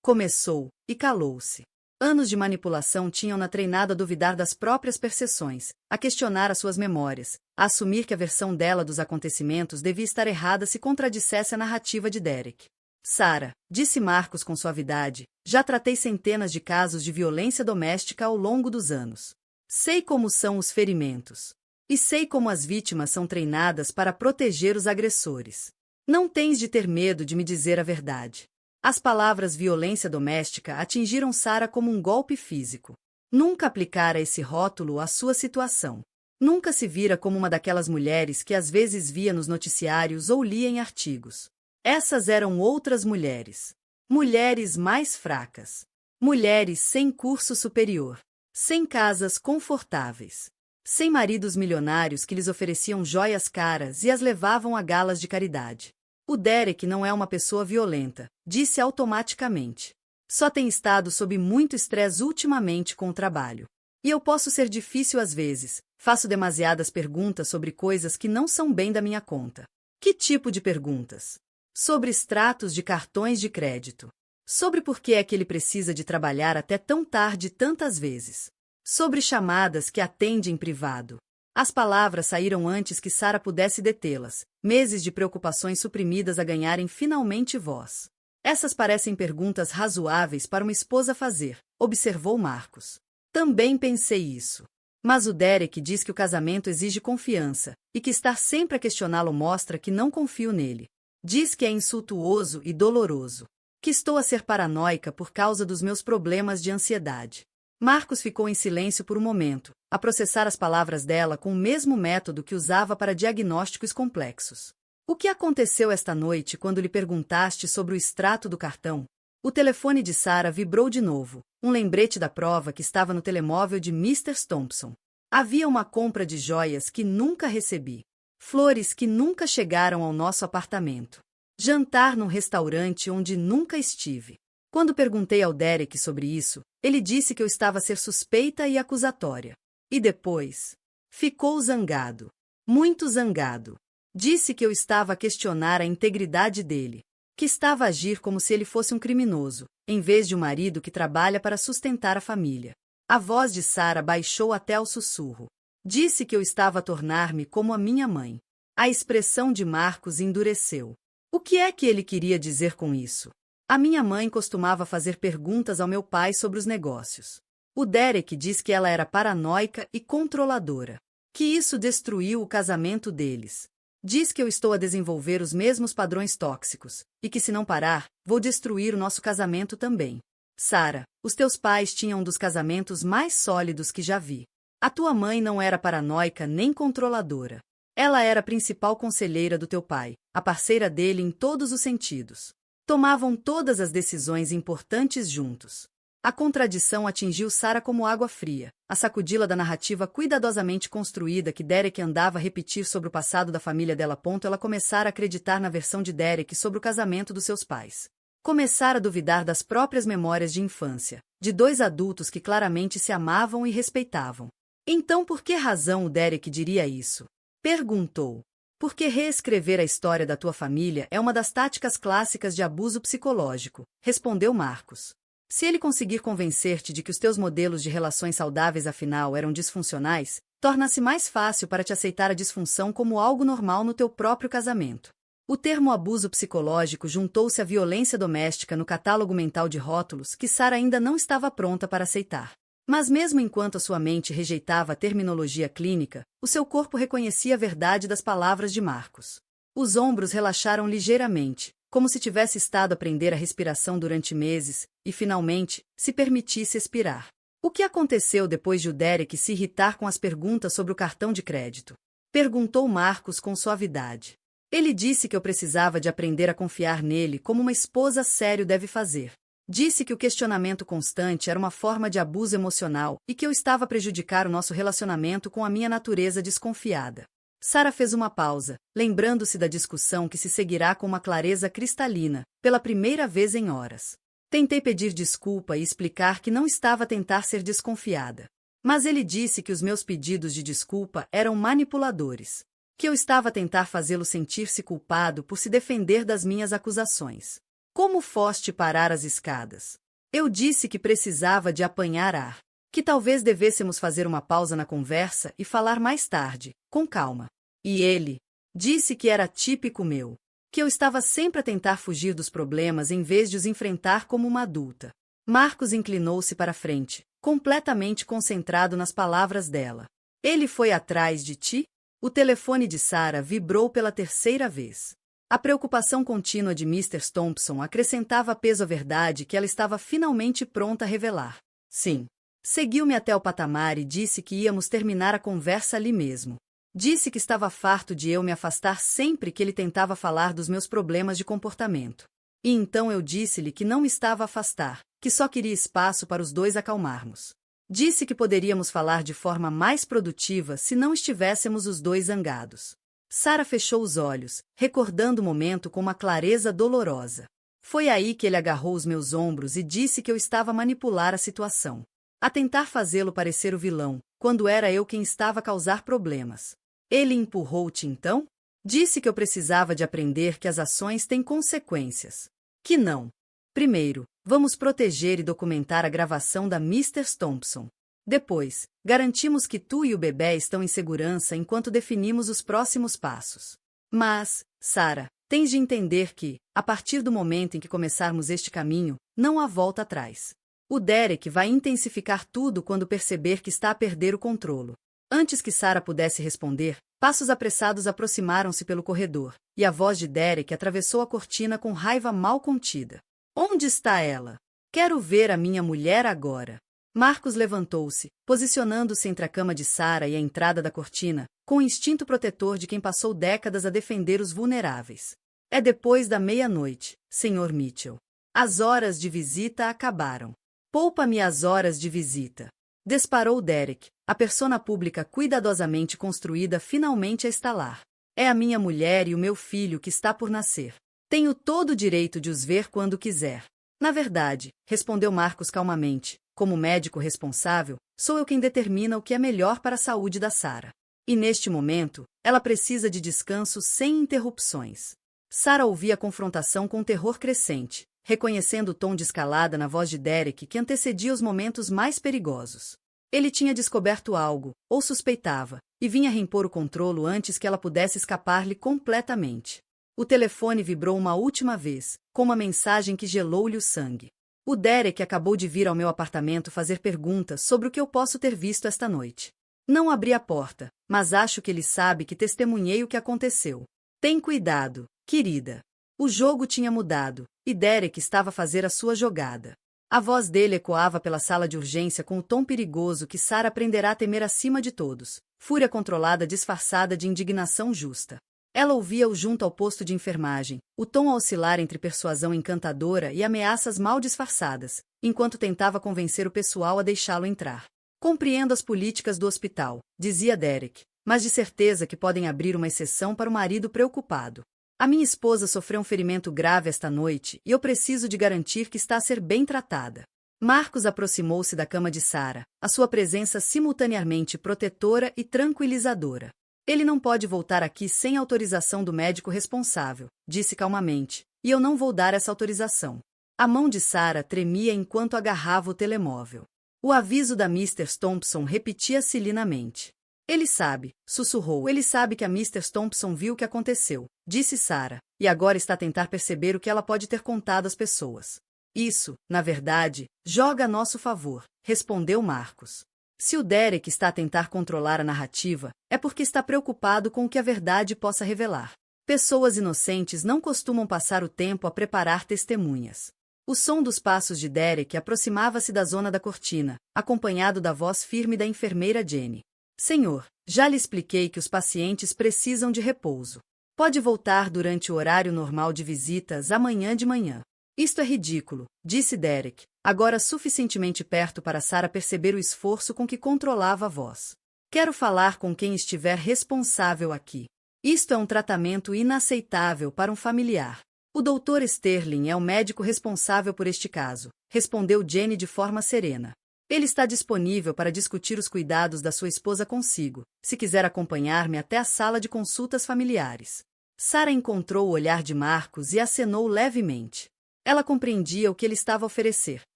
Começou, e calou-se. Anos de manipulação tinham-na treinado a duvidar das próprias percepções, a questionar as suas memórias, a assumir que a versão dela dos acontecimentos devia estar errada se contradissesse a narrativa de Derek. Sara, disse Marcos com suavidade, já tratei centenas de casos de violência doméstica ao longo dos anos. Sei como são os ferimentos. E sei como as vítimas são treinadas para proteger os agressores. Não tens de ter medo de me dizer a verdade. As palavras violência doméstica atingiram Sara como um golpe físico. Nunca aplicara esse rótulo à sua situação. Nunca se vira como uma daquelas mulheres que às vezes via nos noticiários ou lia em artigos. Essas eram outras mulheres. Mulheres mais fracas. Mulheres sem curso superior. Sem casas confortáveis. Sem maridos milionários que lhes ofereciam joias caras e as levavam a galas de caridade. O Derek não é uma pessoa violenta, disse automaticamente. Só tem estado sob muito estresse ultimamente com o trabalho. E eu posso ser difícil às vezes, faço demasiadas perguntas sobre coisas que não são bem da minha conta. Que tipo de perguntas? Sobre extratos de cartões de crédito. Sobre por que é que ele precisa de trabalhar até tão tarde tantas vezes. Sobre chamadas que atende em privado. As palavras saíram antes que Sara pudesse detê-las, meses de preocupações suprimidas a ganharem finalmente voz. Essas parecem perguntas razoáveis para uma esposa fazer, observou Marcos. Também pensei isso. Mas o Derek diz que o casamento exige confiança, e que estar sempre a questioná-lo mostra que não confio nele. Diz que é insultuoso e doloroso. Que estou a ser paranoica por causa dos meus problemas de ansiedade. Marcos ficou em silêncio por um momento, a processar as palavras dela com o mesmo método que usava para diagnósticos complexos. O que aconteceu esta noite quando lhe perguntaste sobre o extrato do cartão? O telefone de Sara vibrou de novo, um lembrete da prova que estava no telemóvel de Mr. Thompson. Havia uma compra de joias que nunca recebi. Flores que nunca chegaram ao nosso apartamento. Jantar num restaurante onde nunca estive. Quando perguntei ao Derek sobre isso, ele disse que eu estava a ser suspeita e acusatória. E depois? Ficou zangado. Muito zangado. Disse que eu estava a questionar a integridade dele. Que estava a agir como se ele fosse um criminoso, em vez de um marido que trabalha para sustentar a família. A voz de Sara baixou até ao sussurro. Disse que eu estava a tornar-me como a minha mãe. A expressão de Marcos endureceu. O que é que ele queria dizer com isso? A minha mãe costumava fazer perguntas ao meu pai sobre os negócios. O Derek diz que ela era paranoica e controladora. Que isso destruiu o casamento deles. Diz que eu estou a desenvolver os mesmos padrões tóxicos, e que se não parar, vou destruir o nosso casamento também. Sara, os teus pais tinham um dos casamentos mais sólidos que já vi. A tua mãe não era paranoica nem controladora. Ela era a principal conselheira do teu pai, a parceira dele em todos os sentidos. Tomavam todas as decisões importantes juntos. A contradição atingiu Sara como água fria, a sacudi-la da narrativa cuidadosamente construída que Derek andava a repetir sobre o passado da família dela. Ela começara a acreditar na versão de Derek sobre o casamento dos seus pais. Começara a duvidar das próprias memórias de infância, de dois adultos que claramente se amavam e respeitavam. Então por que razão o Derek diria isso? Perguntou. Porque reescrever a história da tua família é uma das táticas clássicas de abuso psicológico, respondeu Marcos. Se ele conseguir convencer-te de que os teus modelos de relações saudáveis afinal eram disfuncionais, torna-se mais fácil para te aceitar a disfunção como algo normal no teu próprio casamento. O termo abuso psicológico juntou-se à violência doméstica no catálogo mental de rótulos que Sara ainda não estava pronta para aceitar. Mas mesmo enquanto a sua mente rejeitava a terminologia clínica, o seu corpo reconhecia a verdade das palavras de Marcos. Os ombros relaxaram ligeiramente, como se tivesse estado a aprender a respiração durante meses, e finalmente, se permitisse expirar. O que aconteceu depois de o Derek se irritar com as perguntas sobre o cartão de crédito? Perguntou Marcos com suavidade. Ele disse que eu precisava de aprender a confiar nele como uma esposa sério deve fazer. Disse que o questionamento constante era uma forma de abuso emocional e que eu estava a prejudicar o nosso relacionamento com a minha natureza desconfiada. Sarah fez uma pausa, lembrando-se da discussão que se seguirá com uma clareza cristalina, pela primeira vez em horas. Tentei pedir desculpa e explicar que não estava a tentar ser desconfiada. Mas ele disse que os meus pedidos de desculpa eram manipuladores. Que eu estava a tentar fazê-lo sentir-se culpado por se defender das minhas acusações. Como foste parar as escadas? Eu disse que precisava de apanhar ar. Que talvez devêssemos fazer uma pausa na conversa e falar mais tarde, com calma. E ele disse que era típico meu. Que eu estava sempre a tentar fugir dos problemas em vez de os enfrentar como uma adulta. Marcos inclinou-se para a frente, completamente concentrado nas palavras dela. Ele foi atrás de ti? O telefone de Sarah vibrou pela terceira vez. A preocupação contínua de Mr. Thompson acrescentava peso à verdade que ela estava finalmente pronta a revelar. Sim. Seguiu-me até o patamar e disse que íamos terminar a conversa ali mesmo. Disse que estava farto de eu me afastar sempre que ele tentava falar dos meus problemas de comportamento. E então eu disse-lhe que não me estava a afastar, que só queria espaço para os dois acalmarmos. Disse que poderíamos falar de forma mais produtiva se não estivéssemos os dois zangados. Sarah fechou os olhos, recordando o momento com uma clareza dolorosa. Foi aí que ele agarrou os meus ombros e disse que eu estava a manipular a situação. A tentar fazê-lo parecer o vilão, quando era eu quem estava a causar problemas. Ele empurrou-te então? Disse que eu precisava de aprender que as ações têm consequências. Que não. Primeiro, vamos proteger e documentar a gravação da Mr. Thompson. Depois, garantimos que tu e o bebê estão em segurança enquanto definimos os próximos passos. Mas, Sarah, tens de entender que, a partir do momento em que começarmos este caminho, não há volta atrás. O Derek vai intensificar tudo quando perceber que está a perder o controlo. Antes que Sarah pudesse responder, passos apressados aproximaram-se pelo corredor, e a voz de Derek atravessou a cortina com raiva mal contida. Onde está ela? Quero ver a minha mulher agora. Marcos levantou-se, posicionando-se entre a cama de Sarah e a entrada da cortina, com o instinto protetor de quem passou décadas a defender os vulneráveis. É depois da meia-noite, Sr. Mitchell. As horas de visita acabaram. Poupa-me as horas de visita. Disparou Derek, a persona pública cuidadosamente construída finalmente a estalar. É a minha mulher e o meu filho que está por nascer. Tenho todo o direito de os ver quando quiser. Na verdade, respondeu Marcos calmamente, como médico responsável, sou eu quem determina o que é melhor para a saúde da Sarah. E neste momento, ela precisa de descanso sem interrupções. Sarah ouvia a confrontação com terror crescente, reconhecendo o tom de escalada na voz de Derek que antecedia os momentos mais perigosos. Ele tinha descoberto algo, ou suspeitava, e vinha reimpor o controle antes que ela pudesse escapar-lhe completamente. O telefone vibrou uma última vez, com uma mensagem que gelou-lhe o sangue. O Derek acabou de vir ao meu apartamento fazer perguntas sobre o que eu posso ter visto esta noite. Não abri a porta, mas acho que ele sabe que testemunhei o que aconteceu. Tem cuidado, querida. O jogo tinha mudado, e Derek estava a fazer a sua jogada. A voz dele ecoava pela sala de urgência com o tom perigoso que Sarah aprenderá a temer acima de todos, fúria controlada disfarçada de indignação justa. Ela ouvia-o junto ao posto de enfermagem, o tom a oscilar entre persuasão encantadora e ameaças mal disfarçadas, enquanto tentava convencer o pessoal a deixá-lo entrar. Compreendo as políticas do hospital, dizia Derek, mas de certeza que podem abrir uma exceção para o marido preocupado. A minha esposa sofreu um ferimento grave esta noite e eu preciso de garantir que está a ser bem tratada. Marcos aproximou-se da cama de Sarah, a sua presença simultaneamente protetora e tranquilizadora. Ele não pode voltar aqui sem autorização do médico responsável, disse calmamente, e eu não vou dar essa autorização. A mão de Sarah tremia enquanto agarrava o telemóvel. O aviso da Mr. Thompson repetia-se linamente. Ele sabe, sussurrou. Ele sabe que a Mr. Thompson viu o que aconteceu, disse Sarah, e agora está a tentar perceber o que ela pode ter contado às pessoas. Isso, na verdade, joga a nosso favor, respondeu Marcos. Se o Derek está a tentar controlar a narrativa, é porque está preocupado com o que a verdade possa revelar. Pessoas inocentes não costumam passar o tempo a preparar testemunhas. O som dos passos de Derek aproximava-se da zona da cortina, acompanhado da voz firme da enfermeira Jenny. Senhor, já lhe expliquei que os pacientes precisam de repouso. Pode voltar durante o horário normal de visitas amanhã de manhã. Isto é ridículo, disse Derek, agora suficientemente perto para Sarah perceber o esforço com que controlava a voz. Quero falar com quem estiver responsável aqui. Isto é um tratamento inaceitável para um familiar. O Dr. Sterling é o médico responsável por este caso, respondeu Jenny de forma serena. Ele está disponível para discutir os cuidados da sua esposa consigo, se quiser acompanhar-me até a sala de consultas familiares. Sarah encontrou o olhar de Marcos e acenou levemente. Ela compreendia o que ele estava a oferecer,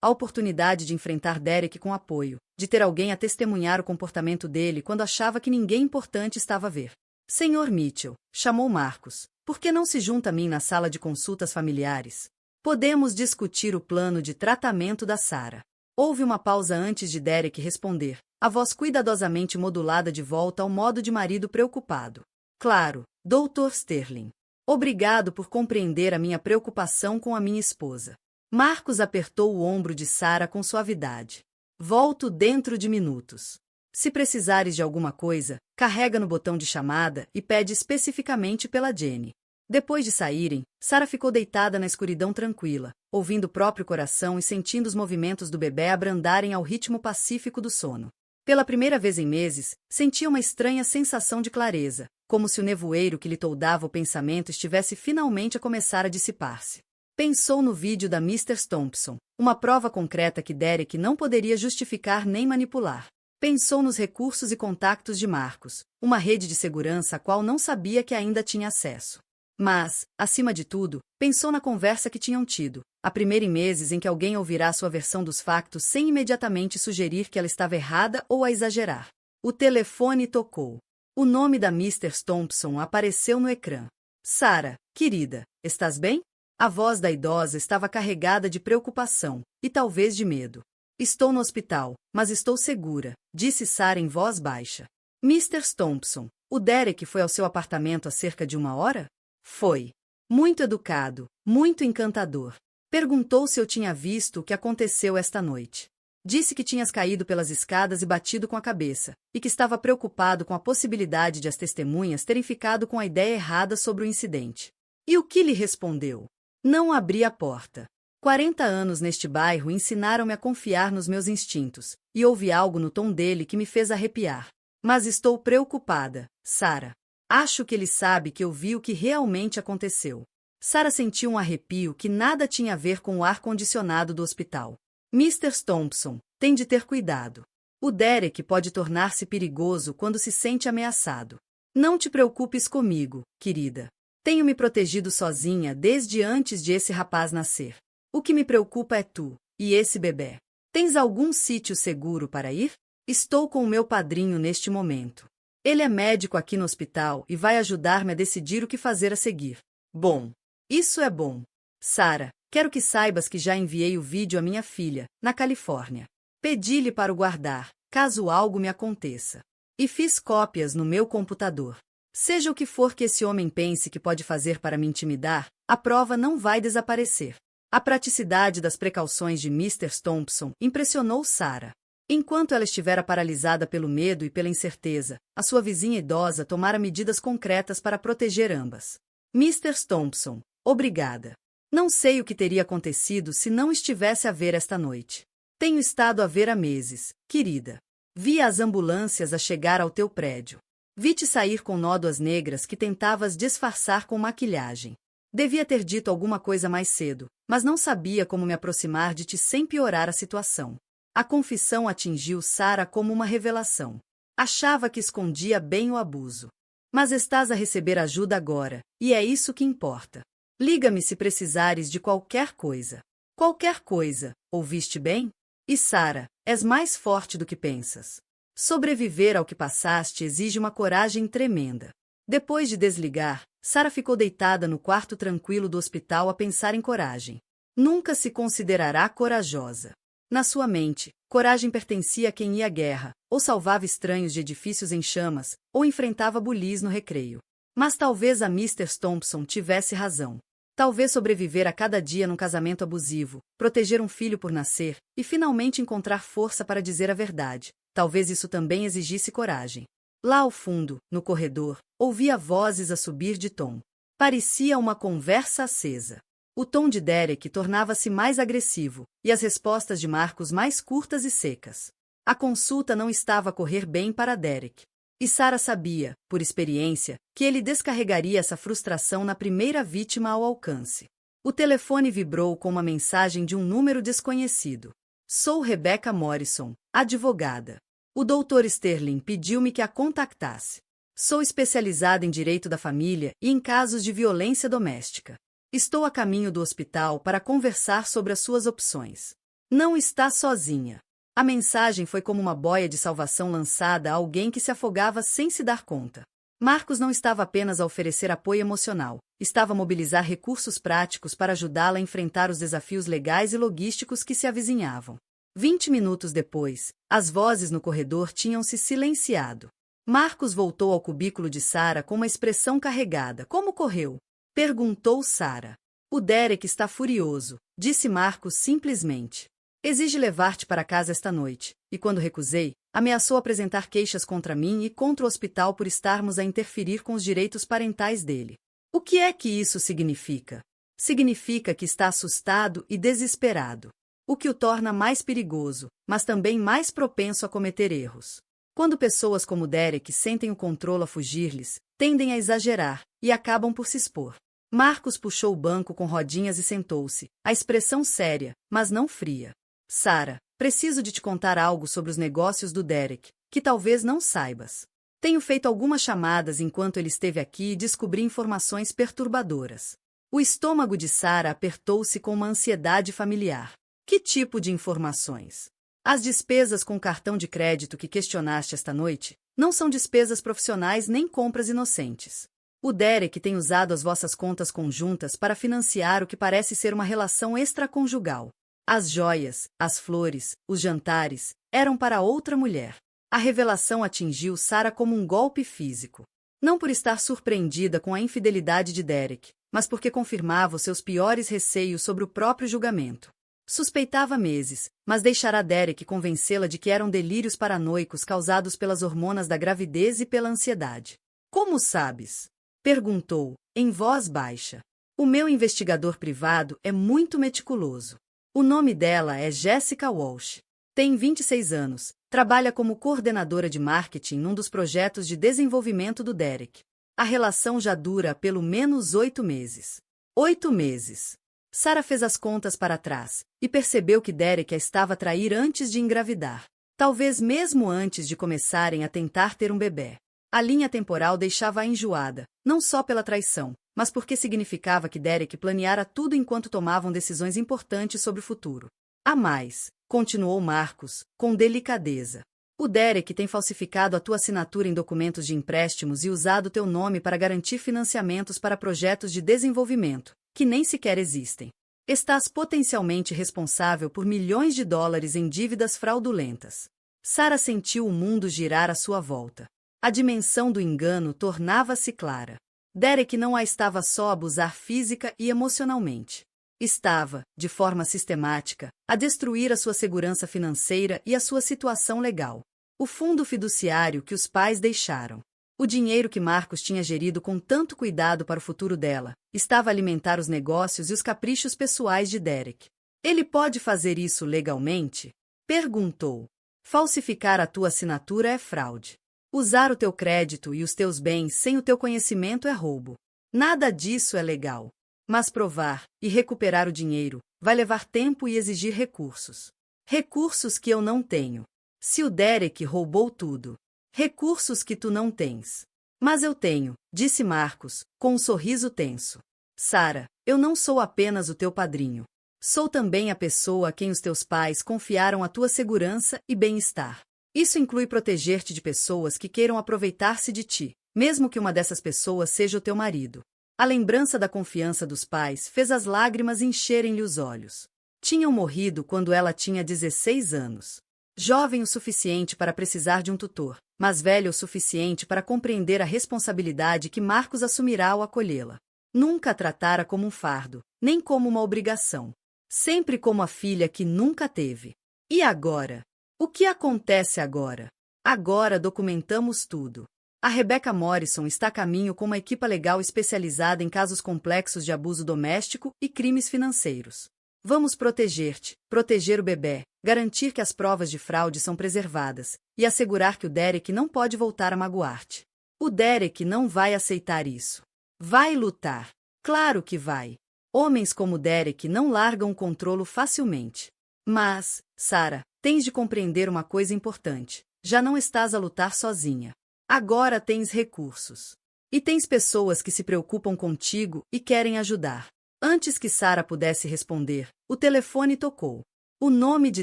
a oportunidade de enfrentar Derek com apoio, de ter alguém a testemunhar o comportamento dele quando achava que ninguém importante estava a ver. Senhor Mitchell, chamou Marcos, por que não se junta a mim na sala de consultas familiares? Podemos discutir o plano de tratamento da Sarah. Houve uma pausa antes de Derek responder, a voz cuidadosamente modulada de volta ao modo de marido preocupado. Claro, Dr. Sterling. Obrigado por compreender a minha preocupação com a minha esposa. Marcos apertou o ombro de Sarah com suavidade. Volto dentro de minutos. Se precisares de alguma coisa, carrega no botão de chamada e pede especificamente pela Jenny. Depois de saírem, Sarah ficou deitada na escuridão tranquila, ouvindo o próprio coração e sentindo os movimentos do bebê abrandarem ao ritmo pacífico do sono. Pela primeira vez em meses, sentia uma estranha sensação de clareza, como se o nevoeiro que lhe toldava o pensamento estivesse finalmente a começar a dissipar-se. Pensou no vídeo da Mr. Thompson, uma prova concreta que Derek não poderia justificar nem manipular. Pensou nos recursos e contactos de Marcos, uma rede de segurança a qual não sabia que ainda tinha acesso. Mas, acima de tudo, pensou na conversa que tinham tido, a primeira em meses em que alguém ouvirá sua versão dos factos sem imediatamente sugerir que ela estava errada ou a exagerar. O telefone tocou. O nome da Mr. Thompson apareceu no ecrã. Sarah, querida, estás bem? A voz da idosa estava carregada de preocupação, e talvez de medo. Estou no hospital, mas estou segura, disse Sarah em voz baixa. Mr. Thompson, o Derek foi ao seu apartamento há cerca de 1 hora? Foi. Muito educado, muito encantador. Perguntou se eu tinha visto o que aconteceu esta noite. Disse que tinhas caído pelas escadas e batido com a cabeça, e que estava preocupado com a possibilidade de as testemunhas terem ficado com a ideia errada sobre o incidente. E o que lhe respondeu? Não abri a porta. 40 anos neste bairro ensinaram-me a confiar nos meus instintos, e houve algo no tom dele que me fez arrepiar. Mas estou preocupada, Sarah. Acho que ele sabe que eu vi o que realmente aconteceu. Sarah sentiu um arrepio que nada tinha a ver com o ar-condicionado do hospital. Mr. Thompson, tem de ter cuidado. O Derek pode tornar-se perigoso quando se sente ameaçado. Não te preocupes comigo, querida. Tenho me protegido sozinha desde antes de esse rapaz nascer. O que me preocupa é tu, e esse bebê. Tens algum sítio seguro para ir? Estou com o meu padrinho neste momento. Ele é médico aqui no hospital e vai ajudar-me a decidir o que fazer a seguir. Bom. Isso é bom. Sarah, quero que saibas que já enviei o vídeo à minha filha, na Califórnia. Pedi-lhe para o guardar, caso algo me aconteça. E fiz cópias no meu computador. Seja o que for que esse homem pense que pode fazer para me intimidar, a prova não vai desaparecer. A praticidade das precauções de Mr. Thompson impressionou Sarah. Enquanto ela estivera paralisada pelo medo e pela incerteza, a sua vizinha idosa tomara medidas concretas para proteger ambas. Mr. Thompson, obrigada. Não sei o que teria acontecido se não estivesse a ver esta noite. Tenho estado a ver há meses, querida. Vi as ambulâncias a chegar ao teu prédio. Vi-te sair com nódoas negras que tentavas disfarçar com maquilhagem. Devia ter dito alguma coisa mais cedo, mas não sabia como me aproximar de ti sem piorar a situação. A confissão atingiu Sarah como uma revelação. Achava que escondia bem o abuso. Mas estás a receber ajuda agora, e é isso que importa. Liga-me se precisares de qualquer coisa. Qualquer coisa, ouviste bem? E Sarah, és mais forte do que pensas. Sobreviver ao que passaste exige uma coragem tremenda. Depois de desligar, Sarah ficou deitada no quarto tranquilo do hospital a pensar em coragem. Nunca se considerará corajosa. Na sua mente, Coragem pertencia a quem ia à guerra, ou salvava estranhos de edifícios em chamas, ou enfrentava bullies no recreio. Mas talvez a Mr. Thompson tivesse razão. Talvez sobreviver a cada dia num casamento abusivo, proteger um filho por nascer, e finalmente encontrar força para dizer a verdade, talvez isso também exigisse coragem. Lá ao fundo, no corredor, ouvia vozes a subir de tom. Parecia uma conversa acesa. O tom de Derek tornava-se mais agressivo, e as respostas de Marcus mais curtas e secas. A consulta não estava a correr bem para Derek. E Sarah sabia, por experiência, que ele descarregaria essa frustração na primeira vítima ao alcance. O telefone vibrou com uma mensagem de um número desconhecido. Sou Rebecca Morrison, advogada. O Dr. Sterling pediu-me que a contactasse. Sou especializada em direito da família e em casos de violência doméstica. Estou a caminho do hospital para conversar sobre as suas opções. Não está sozinha. A mensagem foi como uma boia de salvação lançada a alguém que se afogava sem se dar conta. Marcus não estava apenas a oferecer apoio emocional, estava a mobilizar recursos práticos para ajudá-la a enfrentar os desafios legais e logísticos que se avizinhavam. 20 minutos depois, as vozes no corredor tinham se silenciado. Marcus voltou ao cubículo de Sarah com uma expressão carregada. Como correu? Perguntou Sarah. O Derek está furioso, disse Marcus simplesmente. Exige levar-te para casa esta noite, e quando recusei, ameaçou apresentar queixas contra mim e contra o hospital por estarmos a interferir com os direitos parentais dele. O que é que isso significa? Significa que está assustado e desesperado. O que o torna mais perigoso, mas também mais propenso a cometer erros. Quando pessoas como Derek sentem o controle a fugir-lhes, tendem a exagerar e acabam por se expor. Marcus puxou o banco com rodinhas e sentou-se, a expressão séria, mas não fria. Sarah, preciso de te contar algo sobre os negócios do Derek, que talvez não saibas. Tenho feito algumas chamadas enquanto ele esteve aqui e descobri informações perturbadoras. O estômago de Sarah apertou-se com uma ansiedade familiar. Que tipo de informações? As despesas com cartão de crédito que questionaste esta noite não são despesas profissionais nem compras inocentes. O Derek tem usado as vossas contas conjuntas para financiar o que parece ser uma relação extraconjugal. As joias, as flores, os jantares, eram para outra mulher. A revelação atingiu Sarah como um golpe físico. Não por estar surpreendida com a infidelidade de Derek, mas porque confirmava os seus piores receios sobre o próprio julgamento. Suspeitava há meses, mas deixará Derek convencê-la de que eram delírios paranoicos causados pelas hormonas da gravidez e pela ansiedade. Como sabes? Perguntou, em voz baixa. O meu investigador privado é muito meticuloso. O nome dela é Jessica Walsh. Tem 26 anos, trabalha como coordenadora de marketing num dos projetos de desenvolvimento do Derek. A relação já dura pelo menos 8 meses. 8 meses. Sarah fez as contas para trás e percebeu que Derek a estava a trair antes de engravidar. Talvez mesmo antes de começarem a tentar ter um bebê. A linha temporal deixava-a enjoada, não só pela traição, mas porque significava que Derek planeara tudo enquanto tomavam decisões importantes sobre o futuro. A mais, continuou Marcus, com delicadeza. O Derek tem falsificado a tua assinatura em documentos de empréstimos e usado teu nome para garantir financiamentos para projetos de desenvolvimento, que nem sequer existem. Estás potencialmente responsável por milhões de dólares em dívidas fraudulentas. Sarah sentiu o mundo girar à sua volta. A dimensão do engano tornava-se clara. Derek não a estava só a abusar física e emocionalmente. Estava, de forma sistemática, a destruir a sua segurança financeira e a sua situação legal. O fundo fiduciário que os pais deixaram. O dinheiro que Marcus tinha gerido com tanto cuidado para o futuro dela, estava a alimentar os negócios e os caprichos pessoais de Derek. Ele pode fazer isso legalmente? Perguntou. Falsificar a tua assinatura é fraude. Usar o teu crédito e os teus bens sem o teu conhecimento é roubo. Nada disso é legal. Mas provar e recuperar o dinheiro vai levar tempo e exigir recursos. Recursos que eu não tenho. Se o Derek roubou tudo. Recursos que tu não tens. Mas eu tenho, disse Marcus, com um sorriso tenso. Sarah, eu não sou apenas o teu padrinho. Sou também a pessoa a quem os teus pais confiaram a tua segurança e bem-estar. Isso inclui proteger-te de pessoas que queiram aproveitar-se de ti, mesmo que uma dessas pessoas seja o teu marido. A lembrança da confiança dos pais fez as lágrimas encherem-lhe os olhos. Tinham morrido quando ela tinha 16 anos. Jovem o suficiente para precisar de um tutor, mas velha o suficiente para compreender a responsabilidade que Marcos assumirá ao acolhê-la. Nunca a tratara como um fardo, nem como uma obrigação. Sempre como a filha que nunca teve. E agora? O que acontece agora? Agora documentamos tudo. A Rebecca Morrison está a caminho com uma equipa legal especializada em casos complexos de abuso doméstico e crimes financeiros. Vamos proteger-te, proteger o bebê, garantir que as provas de fraude são preservadas e assegurar que o Derek não pode voltar a magoar-te. O Derek não vai aceitar isso. Vai lutar. Claro que vai. Homens como Derek não largam o controle facilmente. Mas, Sarah, tens de compreender uma coisa importante. Já não estás a lutar sozinha. Agora tens recursos. E tens pessoas que se preocupam contigo e querem ajudar. Antes que Sarah pudesse responder, o telefone tocou. O nome de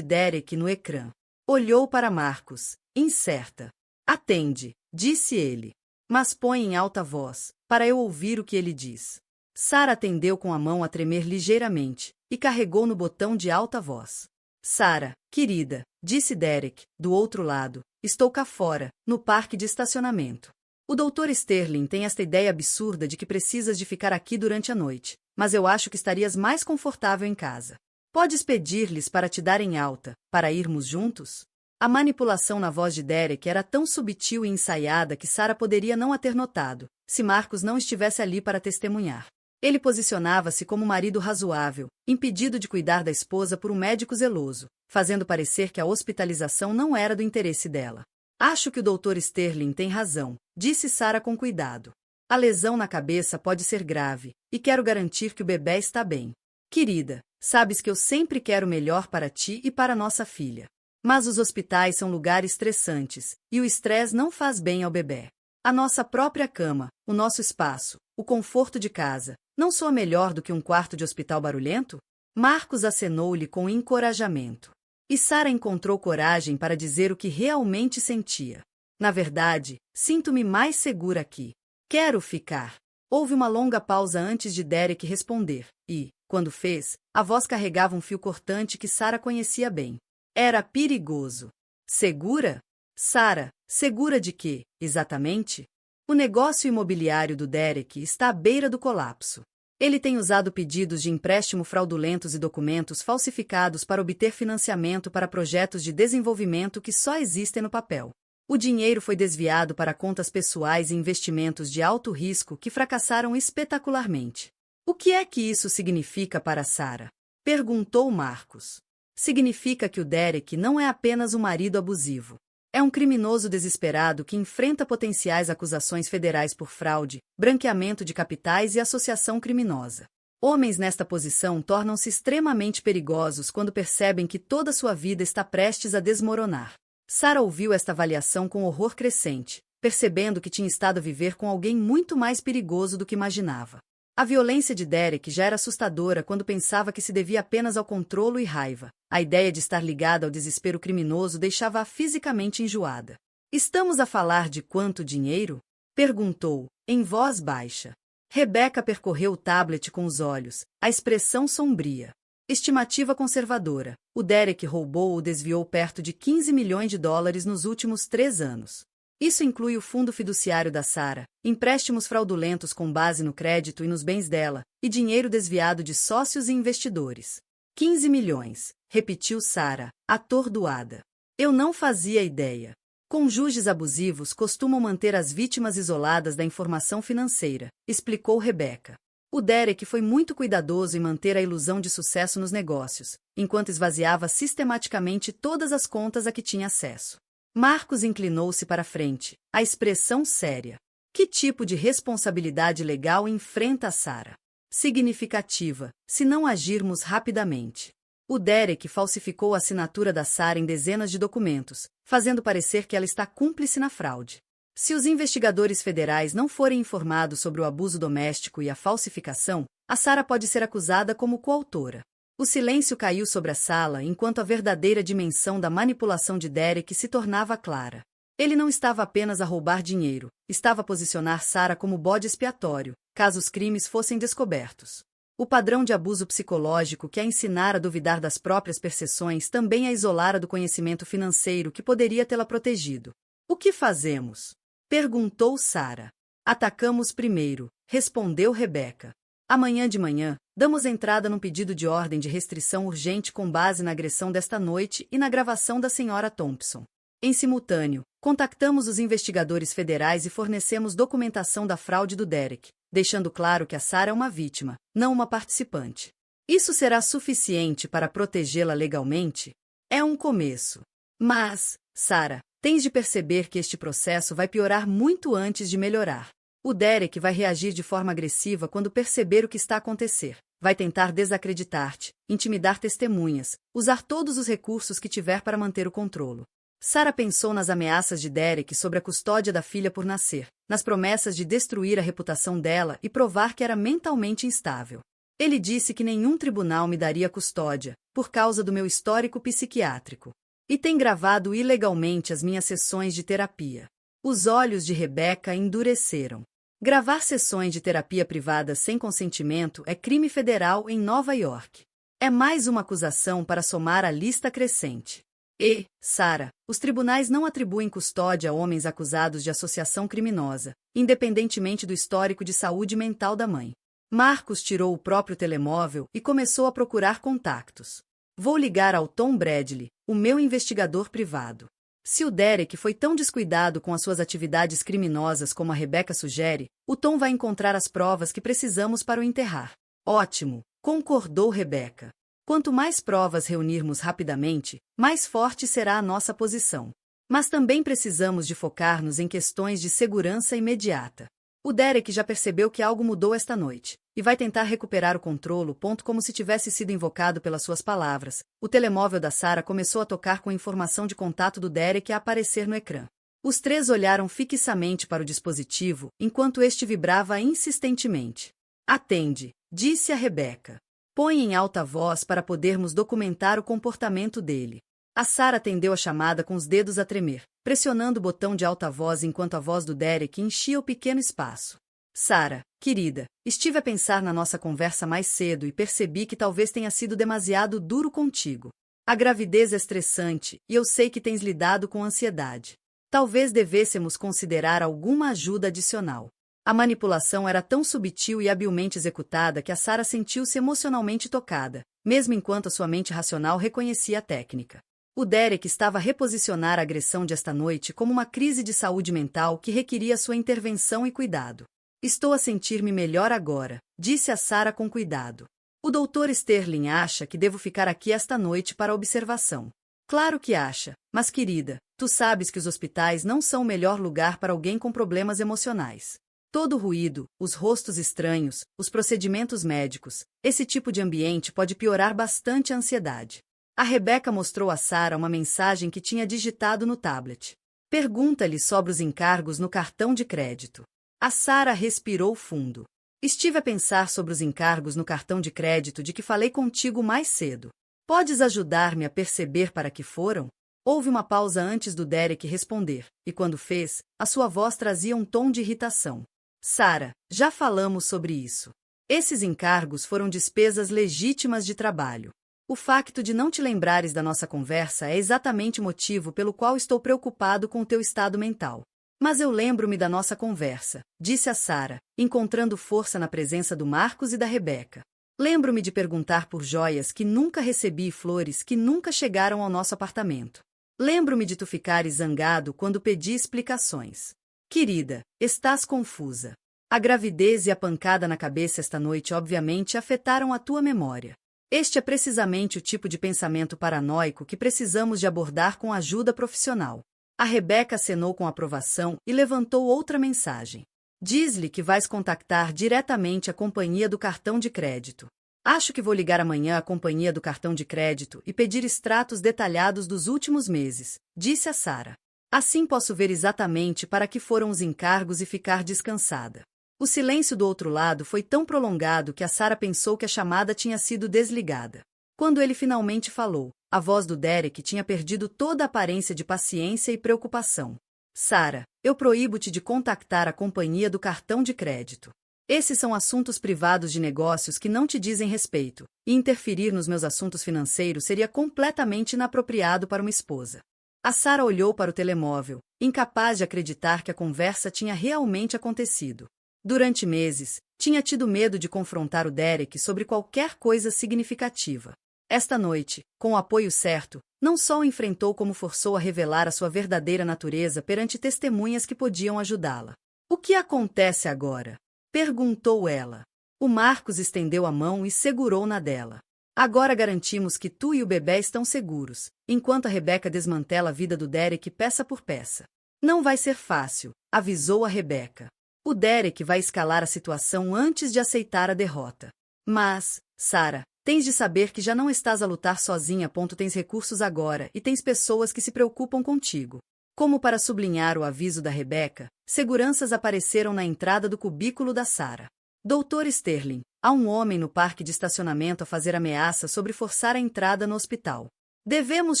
Derek no ecrã. Olhou para Marcos, incerta. Atende, disse ele. Mas põe em alta voz, para eu ouvir o que ele diz. Sarah atendeu com a mão a tremer ligeiramente e carregou no botão de alta voz. Sarah, querida, disse Derek, do outro lado, estou cá fora, no parque de estacionamento. O Dr. Sterling tem esta ideia absurda de que precisas de ficar aqui durante a noite, mas eu acho que estarias mais confortável em casa. Podes pedir-lhes para te darem alta, para irmos juntos? A manipulação na voz de Derek era tão sutil e ensaiada que Sarah poderia não a ter notado, se Marcos não estivesse ali para testemunhar. Ele posicionava-se como marido razoável, impedido de cuidar da esposa por um médico zeloso, fazendo parecer que a hospitalização não era do interesse dela. Acho que o Dr. Sterling tem razão, disse Sarah com cuidado. A lesão na cabeça pode ser grave, e quero garantir que o bebê está bem. Querida, sabes que eu sempre quero o melhor para ti e para nossa filha. Mas os hospitais são lugares estressantes, e o estresse não faz bem ao bebê. A nossa própria cama, o nosso espaço, o conforto de casa, não soa melhor do que um quarto de hospital barulhento? Marcos acenou-lhe com encorajamento. E Sarah encontrou coragem para dizer o que realmente sentia. Na verdade, sinto-me mais segura aqui. Quero ficar. Houve uma longa pausa antes de Derek responder, e, quando fez, a voz carregava um fio cortante que Sarah conhecia bem. Era perigoso. Segura? Sarah, segura de quê, exatamente? O negócio imobiliário do Derek está à beira do colapso. Ele tem usado pedidos de empréstimo fraudulentos e documentos falsificados para obter financiamento para projetos de desenvolvimento que só existem no papel. O dinheiro foi desviado para contas pessoais e investimentos de alto risco que fracassaram espetacularmente. O que é que isso significa para Sarah? Perguntou Marcos. Significa que o Derek não é apenas um marido abusivo. É um criminoso desesperado que enfrenta potenciais acusações federais por fraude, branqueamento de capitais e associação criminosa. Homens nesta posição tornam-se extremamente perigosos quando percebem que toda sua vida está prestes a desmoronar. Sarah ouviu esta avaliação com horror crescente, percebendo que tinha estado a viver com alguém muito mais perigoso do que imaginava. A violência de Derek já era assustadora quando pensava que se devia apenas ao controlo e raiva. A ideia de estar ligada ao desespero criminoso deixava-a fisicamente enjoada. Estamos a falar de quanto dinheiro? Perguntou, em voz baixa. Rebecca percorreu o tablet com os olhos, a expressão sombria. Estimativa conservadora. O Derek roubou ou desviou perto de 15 milhões de dólares nos últimos 3 anos. Isso inclui o fundo fiduciário da Sarah, empréstimos fraudulentos com base no crédito e nos bens dela, e dinheiro desviado de sócios e investidores. 15 milhões, repetiu Sarah, atordoada. Eu não fazia ideia. Cônjuges abusivos costumam manter as vítimas isoladas da informação financeira, explicou Rebecca. O Derek foi muito cuidadoso em manter a ilusão de sucesso nos negócios, enquanto esvaziava sistematicamente todas as contas a que tinha acesso. Marcos inclinou-se para frente, a expressão séria. Que tipo de responsabilidade legal enfrenta Sarah? Significativa, se não agirmos rapidamente. O Derek falsificou a assinatura da Sarah em dezenas de documentos, fazendo parecer que ela está cúmplice na fraude. Se os investigadores federais não forem informados sobre o abuso doméstico e a falsificação, a Sarah pode ser acusada como coautora. O silêncio caiu sobre a sala enquanto a verdadeira dimensão da manipulação de Derek se tornava clara. Ele não estava apenas a roubar dinheiro, estava a posicionar Sarah como bode expiatório, caso os crimes fossem descobertos. O padrão de abuso psicológico que a ensinara a duvidar das próprias percepções também a isolara do conhecimento financeiro que poderia tê-la protegido. O que fazemos? Perguntou Sara. Atacamos primeiro, respondeu Rebeca. Amanhã de manhã, damos entrada num pedido de ordem de restrição urgente com base na agressão desta noite e na gravação da Sra. Thompson. Em simultâneo, contactamos os investigadores federais e fornecemos documentação da fraude do Derek, deixando claro que a Sara é uma vítima, não uma participante. Isso será suficiente para protegê-la legalmente? É um começo. Mas, Sara, tens de perceber que este processo vai piorar muito antes de melhorar. O Derek vai reagir de forma agressiva quando perceber o que está a acontecer. Vai tentar desacreditar-te, intimidar testemunhas, usar todos os recursos que tiver para manter o controle. Sara pensou nas ameaças de Derek sobre a custódia da filha por nascer, nas promessas de destruir a reputação dela e provar que era mentalmente instável. Ele disse que nenhum tribunal me daria custódia, por causa do meu histórico psiquiátrico. E tem gravado ilegalmente as minhas sessões de terapia. Os olhos de Rebeca endureceram. Gravar sessões de terapia privada sem consentimento é crime federal em Nova York. É mais uma acusação para somar à lista crescente. E, Sara, os tribunais não atribuem custódia a homens acusados de associação criminosa, independentemente do histórico de saúde mental da mãe. Marcos tirou o próprio telemóvel e começou a procurar contatos. Vou ligar ao Tom Bradley, o meu investigador privado. Se o Derek foi tão descuidado com as suas atividades criminosas como a Rebeca sugere, o Tom vai encontrar as provas que precisamos para o enterrar. Ótimo, concordou Rebeca. Quanto mais provas reunirmos rapidamente, mais forte será a nossa posição. Mas também precisamos de focar-nos em questões de segurança imediata. O Derek já percebeu que algo mudou esta noite, e vai tentar recuperar o controle, como se tivesse sido invocado pelas suas palavras. O telemóvel da Sara começou a tocar com a informação de contato do Derek a aparecer no ecrã. Os três olharam fixamente para o dispositivo, enquanto este vibrava insistentemente. Atende, disse a Rebeca. Põe em alta voz para podermos documentar o comportamento dele. A Sara atendeu a chamada com os dedos a tremer, pressionando o botão de alta voz enquanto a voz do Derek enchia o pequeno espaço. Sara, querida, estive a pensar na nossa conversa mais cedo e percebi que talvez tenha sido demasiado duro contigo. A gravidez é estressante e eu sei que tens lidado com ansiedade. Talvez devêssemos considerar alguma ajuda adicional. A manipulação era tão sutil e habilmente executada que a Sara sentiu-se emocionalmente tocada, mesmo enquanto a sua mente racional reconhecia a técnica. O Derek estava a reposicionar a agressão de esta noite como uma crise de saúde mental que requeria sua intervenção e cuidado. Estou a sentir-me melhor agora, disse a Sara com cuidado. O Dr. Sterling acha que devo ficar aqui esta noite para observação. Claro que acha, mas querida, tu sabes que os hospitais não são o melhor lugar para alguém com problemas emocionais. Todo o ruído, os rostos estranhos, os procedimentos médicos, esse tipo de ambiente pode piorar bastante a ansiedade. A Rebeca mostrou a Sara uma mensagem que tinha digitado no tablet. Pergunta-lhe sobre os encargos no cartão de crédito. A Sara respirou fundo. Estive a pensar sobre os encargos no cartão de crédito de que falei contigo mais cedo. Podes ajudar-me a perceber para que foram? Houve uma pausa antes do Derek responder, e quando fez, a sua voz trazia um tom de irritação. Sara, já falamos sobre isso. Esses encargos foram despesas legítimas de trabalho. O facto de não te lembrares da nossa conversa é exatamente o motivo pelo qual estou preocupado com o teu estado mental. Mas eu lembro-me da nossa conversa, disse a Sara, encontrando força na presença do Marcos e da Rebeca. Lembro-me de perguntar por joias que nunca recebi e flores que nunca chegaram ao nosso apartamento. Lembro-me de tu ficares zangado quando pedi explicações. Querida, estás confusa. A gravidez e a pancada na cabeça esta noite obviamente afetaram a tua memória. Este é precisamente o tipo de pensamento paranoico que precisamos de abordar com ajuda profissional. A Rebeca acenou com aprovação e levantou outra mensagem. Diz-lhe que vais contactar diretamente a companhia do cartão de crédito. Acho que vou ligar amanhã à companhia do cartão de crédito e pedir extratos detalhados dos últimos meses, disse a Sara. Assim posso ver exatamente para que foram os encargos e ficar descansada. O silêncio do outro lado foi tão prolongado que a Sara pensou que a chamada tinha sido desligada. Quando ele finalmente falou, a voz do Derek tinha perdido toda a aparência de paciência e preocupação. Sara, eu proíbo-te de contactar a companhia do cartão de crédito. Esses são assuntos privados de negócios que não te dizem respeito, e interferir nos meus assuntos financeiros seria completamente inapropriado para uma esposa. A Sarah olhou para o telemóvel, incapaz de acreditar que a conversa tinha realmente acontecido. Durante meses, tinha tido medo de confrontar o Derek sobre qualquer coisa significativa. Esta noite, com o apoio certo, não só o enfrentou como forçou a revelar a sua verdadeira natureza perante testemunhas que podiam ajudá-la. O que acontece agora? Perguntou ela. O Marcos estendeu a mão e segurou na dela. Agora garantimos que tu e o bebê estão seguros, enquanto a Rebeca desmantela a vida do Derek peça por peça. Não vai ser fácil, avisou a Rebeca. O Derek vai escalar a situação antes de aceitar a derrota. Mas, Sarah, tens de saber que já não estás a lutar sozinha. Tens recursos agora e tens pessoas que se preocupam contigo. Como para sublinhar o aviso da Rebeca, seguranças apareceram na entrada do cubículo da Sarah. Dr. Sterling, há um homem no parque de estacionamento a fazer ameaça sobre forçar a entrada no hospital. Devemos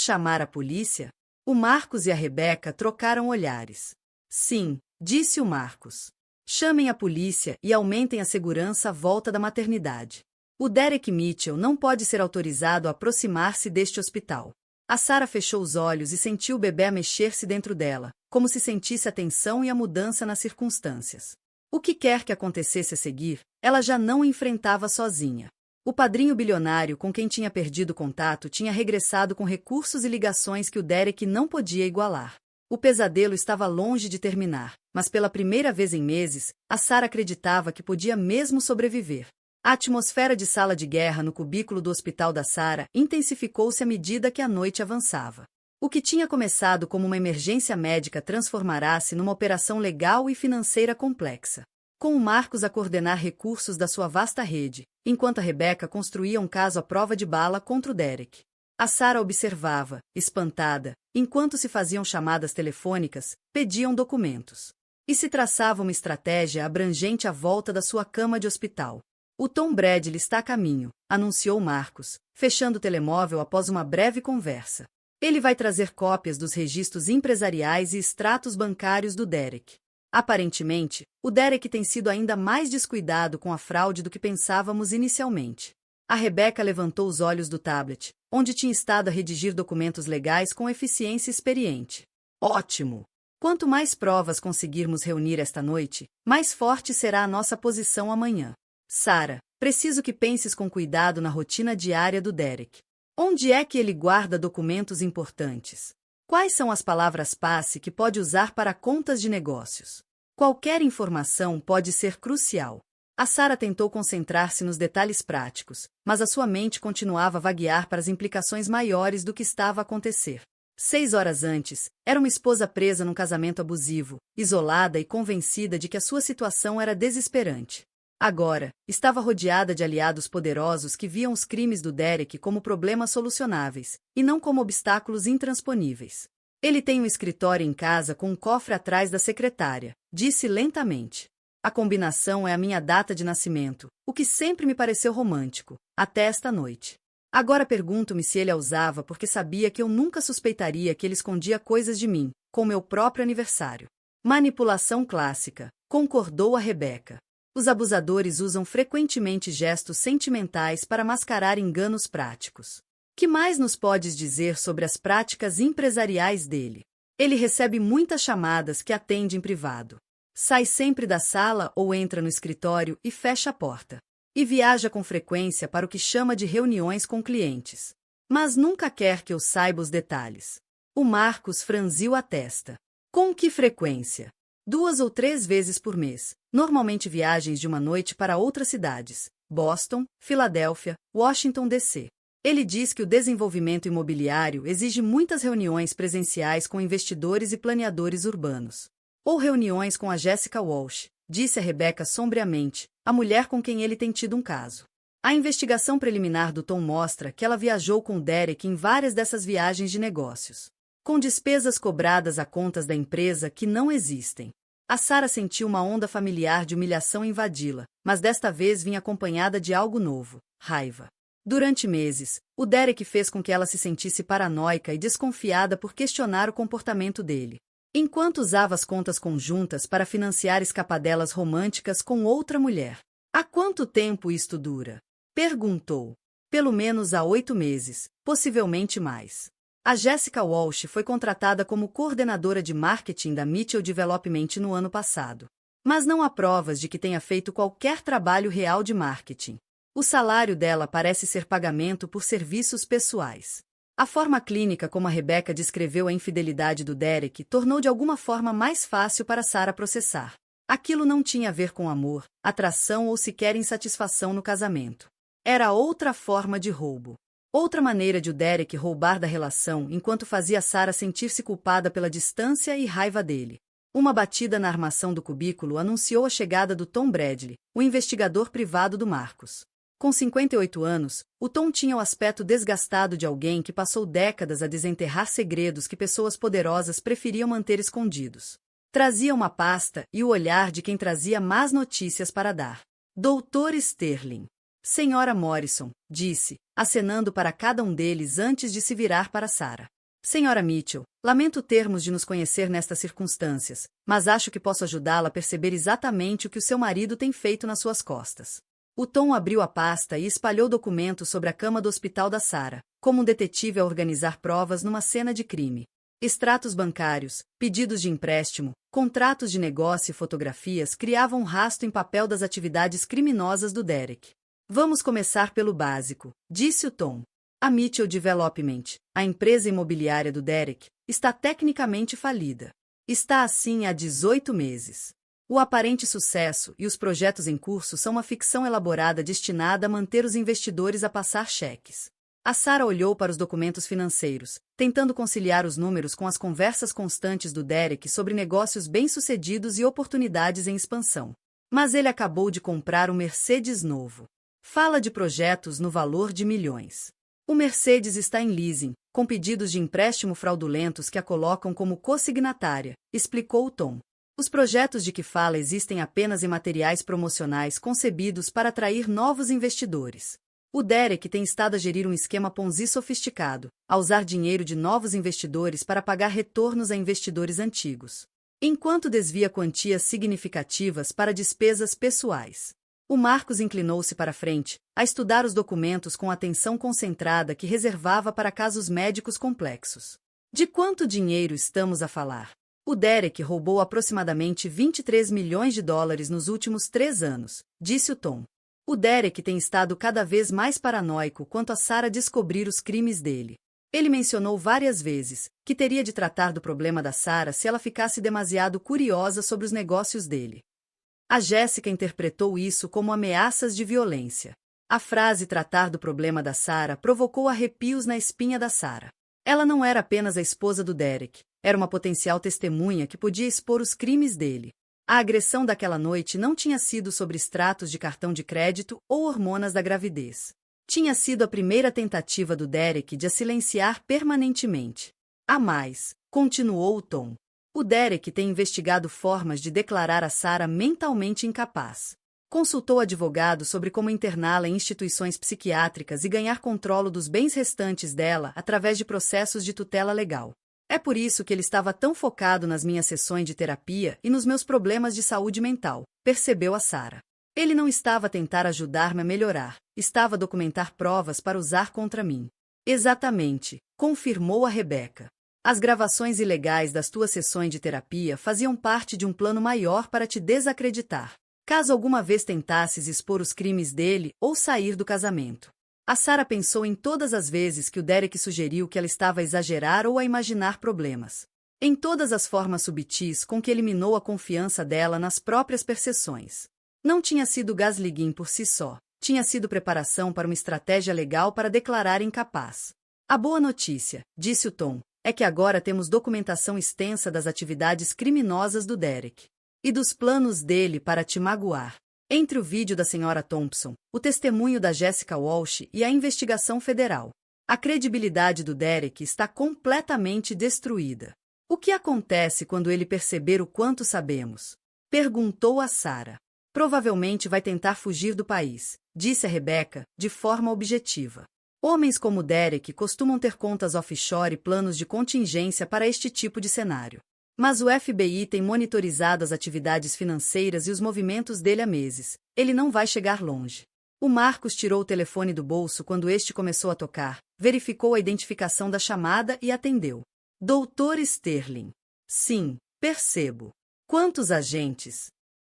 chamar a polícia? O Marcos e a Rebeca trocaram olhares. Sim, disse o Marcos. Chamem a polícia e aumentem a segurança à volta da maternidade. O Derek Mitchell não pode ser autorizado a aproximar-se deste hospital. A Sarah fechou os olhos e sentiu o bebê a mexer-se dentro dela, como se sentisse a tensão e a mudança nas circunstâncias. O que quer que acontecesse a seguir, ela já não o enfrentava sozinha. O padrinho bilionário com quem tinha perdido contato tinha regressado com recursos e ligações que o Derek não podia igualar. O pesadelo estava longe de terminar, mas pela primeira vez em meses, a Sarah acreditava que podia mesmo sobreviver. A atmosfera de sala de guerra no cubículo do hospital da Sarah intensificou-se à medida que a noite avançava. O que tinha começado como uma emergência médica transformará-se numa operação legal e financeira complexa. Com o Marcos a coordenar recursos da sua vasta rede, enquanto a Rebeca construía um caso à prova de bala contra o Derek. A Sarah observava, espantada, enquanto se faziam chamadas telefônicas, pediam documentos. E se traçava uma estratégia abrangente à volta da sua cama de hospital. O Tom Bradley está a caminho, anunciou Marcos, fechando o telemóvel após uma breve conversa. Ele vai trazer cópias dos registros empresariais e extratos bancários do Derek. Aparentemente, o Derek tem sido ainda mais descuidado com a fraude do que pensávamos inicialmente. A Rebeca levantou os olhos do tablet, onde tinha estado a redigir documentos legais com eficiência experiente. Ótimo! Quanto mais provas conseguirmos reunir esta noite, mais forte será a nossa posição amanhã. Sarah, preciso que penses com cuidado na rotina diária do Derek. Onde é que ele guarda documentos importantes? Quais são as palavras-passe que pode usar para contas de negócios? Qualquer informação pode ser crucial. A Sarah tentou concentrar-se nos detalhes práticos, mas a sua mente continuava a vaguear para as implicações maiores do que estava a acontecer. 6 horas antes, era uma esposa presa num casamento abusivo, isolada e convencida de que a sua situação era desesperante. Agora, estava rodeada de aliados poderosos que viam os crimes do Derek como problemas solucionáveis, e não como obstáculos intransponíveis. Ele tem um escritório em casa com um cofre atrás da secretária, disse lentamente. A combinação é a minha data de nascimento, o que sempre me pareceu romântico, até esta noite. Agora pergunto-me se ele a usava porque sabia que eu nunca suspeitaria que ele escondia coisas de mim, com meu próprio aniversário. Manipulação clássica, concordou a Rebeca. Os abusadores usam frequentemente gestos sentimentais para mascarar enganos práticos. Que mais nos podes dizer sobre as práticas empresariais dele? Ele recebe muitas chamadas que atende em privado. Sai sempre da sala ou entra no escritório e fecha a porta. E viaja com frequência para o que chama de reuniões com clientes. Mas nunca quer que eu saiba os detalhes. O Marcos franziu a testa. Com que frequência? 2 ou 3 vezes por mês, normalmente viagens de uma noite para outras cidades, Boston, Filadélfia, Washington, D.C. Ele diz que o desenvolvimento imobiliário exige muitas reuniões presenciais com investidores e planeadores urbanos. Ou reuniões com a Jessica Walsh, disse a Rebeca sombriamente, a mulher com quem ele tem tido um caso. A investigação preliminar do Tom mostra que ela viajou com o Derek em várias dessas viagens de negócios, com despesas cobradas a contas da empresa que não existem. A Sarah sentiu uma onda familiar de humilhação invadi-la, mas desta vez vinha acompanhada de algo novo, raiva. Durante meses, o Derek fez com que ela se sentisse paranoica e desconfiada por questionar o comportamento dele. enquanto usava as contas conjuntas para financiar escapadelas românticas com outra mulher. Há quanto tempo isto dura? Perguntou. Pelo menos há 8 meses, possivelmente mais. A Jessica Walsh foi contratada como coordenadora de marketing da Mitchell Development no ano passado. Mas não há provas de que tenha feito qualquer trabalho real de marketing. O salário dela parece ser pagamento por serviços pessoais. A forma clínica como a Rebecca descreveu a infidelidade do Derek tornou de alguma forma mais fácil para Sarah processar. Aquilo não tinha a ver com amor, atração ou sequer insatisfação no casamento. Era outra forma de roubo. Outra maneira de o Derek roubar da relação enquanto fazia Sarah sentir-se culpada pela distância e raiva dele. Uma batida na armação do cubículo anunciou a chegada do Tom Bradley, o investigador privado do Marcus. Com 58 anos, o Tom tinha o aspecto desgastado de alguém que passou décadas a desenterrar segredos que pessoas poderosas preferiam manter escondidos. Trazia uma pasta e o olhar de quem trazia más notícias para dar. Doutor Sterling. Senhora Morrison, disse, acenando para cada um deles antes de se virar para Sarah. Senhora Mitchell, lamento termos de nos conhecer nestas circunstâncias, mas acho que posso ajudá-la a perceber exatamente o que o seu marido tem feito nas suas costas. O Tom abriu a pasta e espalhou documentos sobre a cama do hospital da Sarah, como um detetive a organizar provas numa cena de crime. Extratos bancários, pedidos de empréstimo, contratos de negócio e fotografias criavam um rastro em papel das atividades criminosas do Derek. Vamos começar pelo básico, disse o Tom. A Mitchell Development, a empresa imobiliária do Derek, está tecnicamente falida. Está assim há 18 meses. O aparente sucesso e os projetos em curso são uma ficção elaborada destinada a manter os investidores a passar cheques. A Sarah olhou para os documentos financeiros, tentando conciliar os números com as conversas constantes do Derek sobre negócios bem-sucedidos e oportunidades em expansão. Mas ele acabou de comprar um Mercedes novo. Fala de projetos no valor de milhões. O Mercedes está em leasing, com pedidos de empréstimo fraudulentos que a colocam como consignatária, explicou o Tom. Os projetos de que fala existem apenas em materiais promocionais concebidos para atrair novos investidores. O Derek tem estado a gerir um esquema Ponzi sofisticado, a usar dinheiro de novos investidores para pagar retornos a investidores antigos, enquanto desvia quantias significativas para despesas pessoais. O Marcus inclinou-se para frente, a estudar os documentos com atenção concentrada que reservava para casos médicos complexos. De quanto dinheiro estamos a falar? O Derek roubou aproximadamente 23 milhões de dólares nos últimos 3 anos, disse o Tom. O Derek tem estado cada vez mais paranoico quanto a Sarah descobrir os crimes dele. Ele mencionou várias vezes que teria de tratar do problema da Sarah se ela ficasse demasiado curiosa sobre os negócios dele. A Jessica interpretou isso como ameaças de violência. A frase tratar do problema da Sarah provocou arrepios na espinha da Sarah. Ela não era apenas a esposa do Derek, era uma potencial testemunha que podia expor os crimes dele. A agressão daquela noite não tinha sido sobre extratos de cartão de crédito ou hormonas da gravidez. Tinha sido a primeira tentativa do Derek de a silenciar permanentemente. Há mais, continuou o Tom. O Derek tem investigado formas de declarar a Sarah mentalmente incapaz. Consultou advogados sobre como interná-la em instituições psiquiátricas e ganhar controle dos bens restantes dela através de processos de tutela legal. É por isso que ele estava tão focado nas minhas sessões de terapia e nos meus problemas de saúde mental, percebeu a Sarah. Ele não estava a tentar ajudar-me a melhorar, estava a documentar provas para usar contra mim. Exatamente, confirmou a Rebecca. As gravações ilegais das tuas sessões de terapia faziam parte de um plano maior para te desacreditar, caso alguma vez tentasses expor os crimes dele ou sair do casamento. A Sarah pensou em todas as vezes que o Derek sugeriu que ela estava a exagerar ou a imaginar problemas. Em todas as formas subtis com que eliminou a confiança dela nas próprias percepções. Não tinha sido gaslighting por si só, tinha sido preparação para uma estratégia legal para declarar incapaz. A boa notícia, disse o Tom, é que agora temos documentação extensa das atividades criminosas do Derek. E dos planos dele para te magoar. Entre o vídeo da Sra. Thompson, o testemunho da Jessica Walsh e a investigação federal. A credibilidade do Derek está completamente destruída. O que acontece quando ele perceber o quanto sabemos? Perguntou a Sarah. Provavelmente vai tentar fugir do país, disse a Rebecca, de forma objetiva. Homens como Derek costumam ter contas offshore e planos de contingência para este tipo de cenário. Mas o FBI tem monitorizado as atividades financeiras e os movimentos dele há meses. Ele não vai chegar longe. O Marcos tirou o telefone do bolso quando este começou a tocar, verificou a identificação da chamada e atendeu. Doutor Sterling. Sim, percebo. Quantos agentes?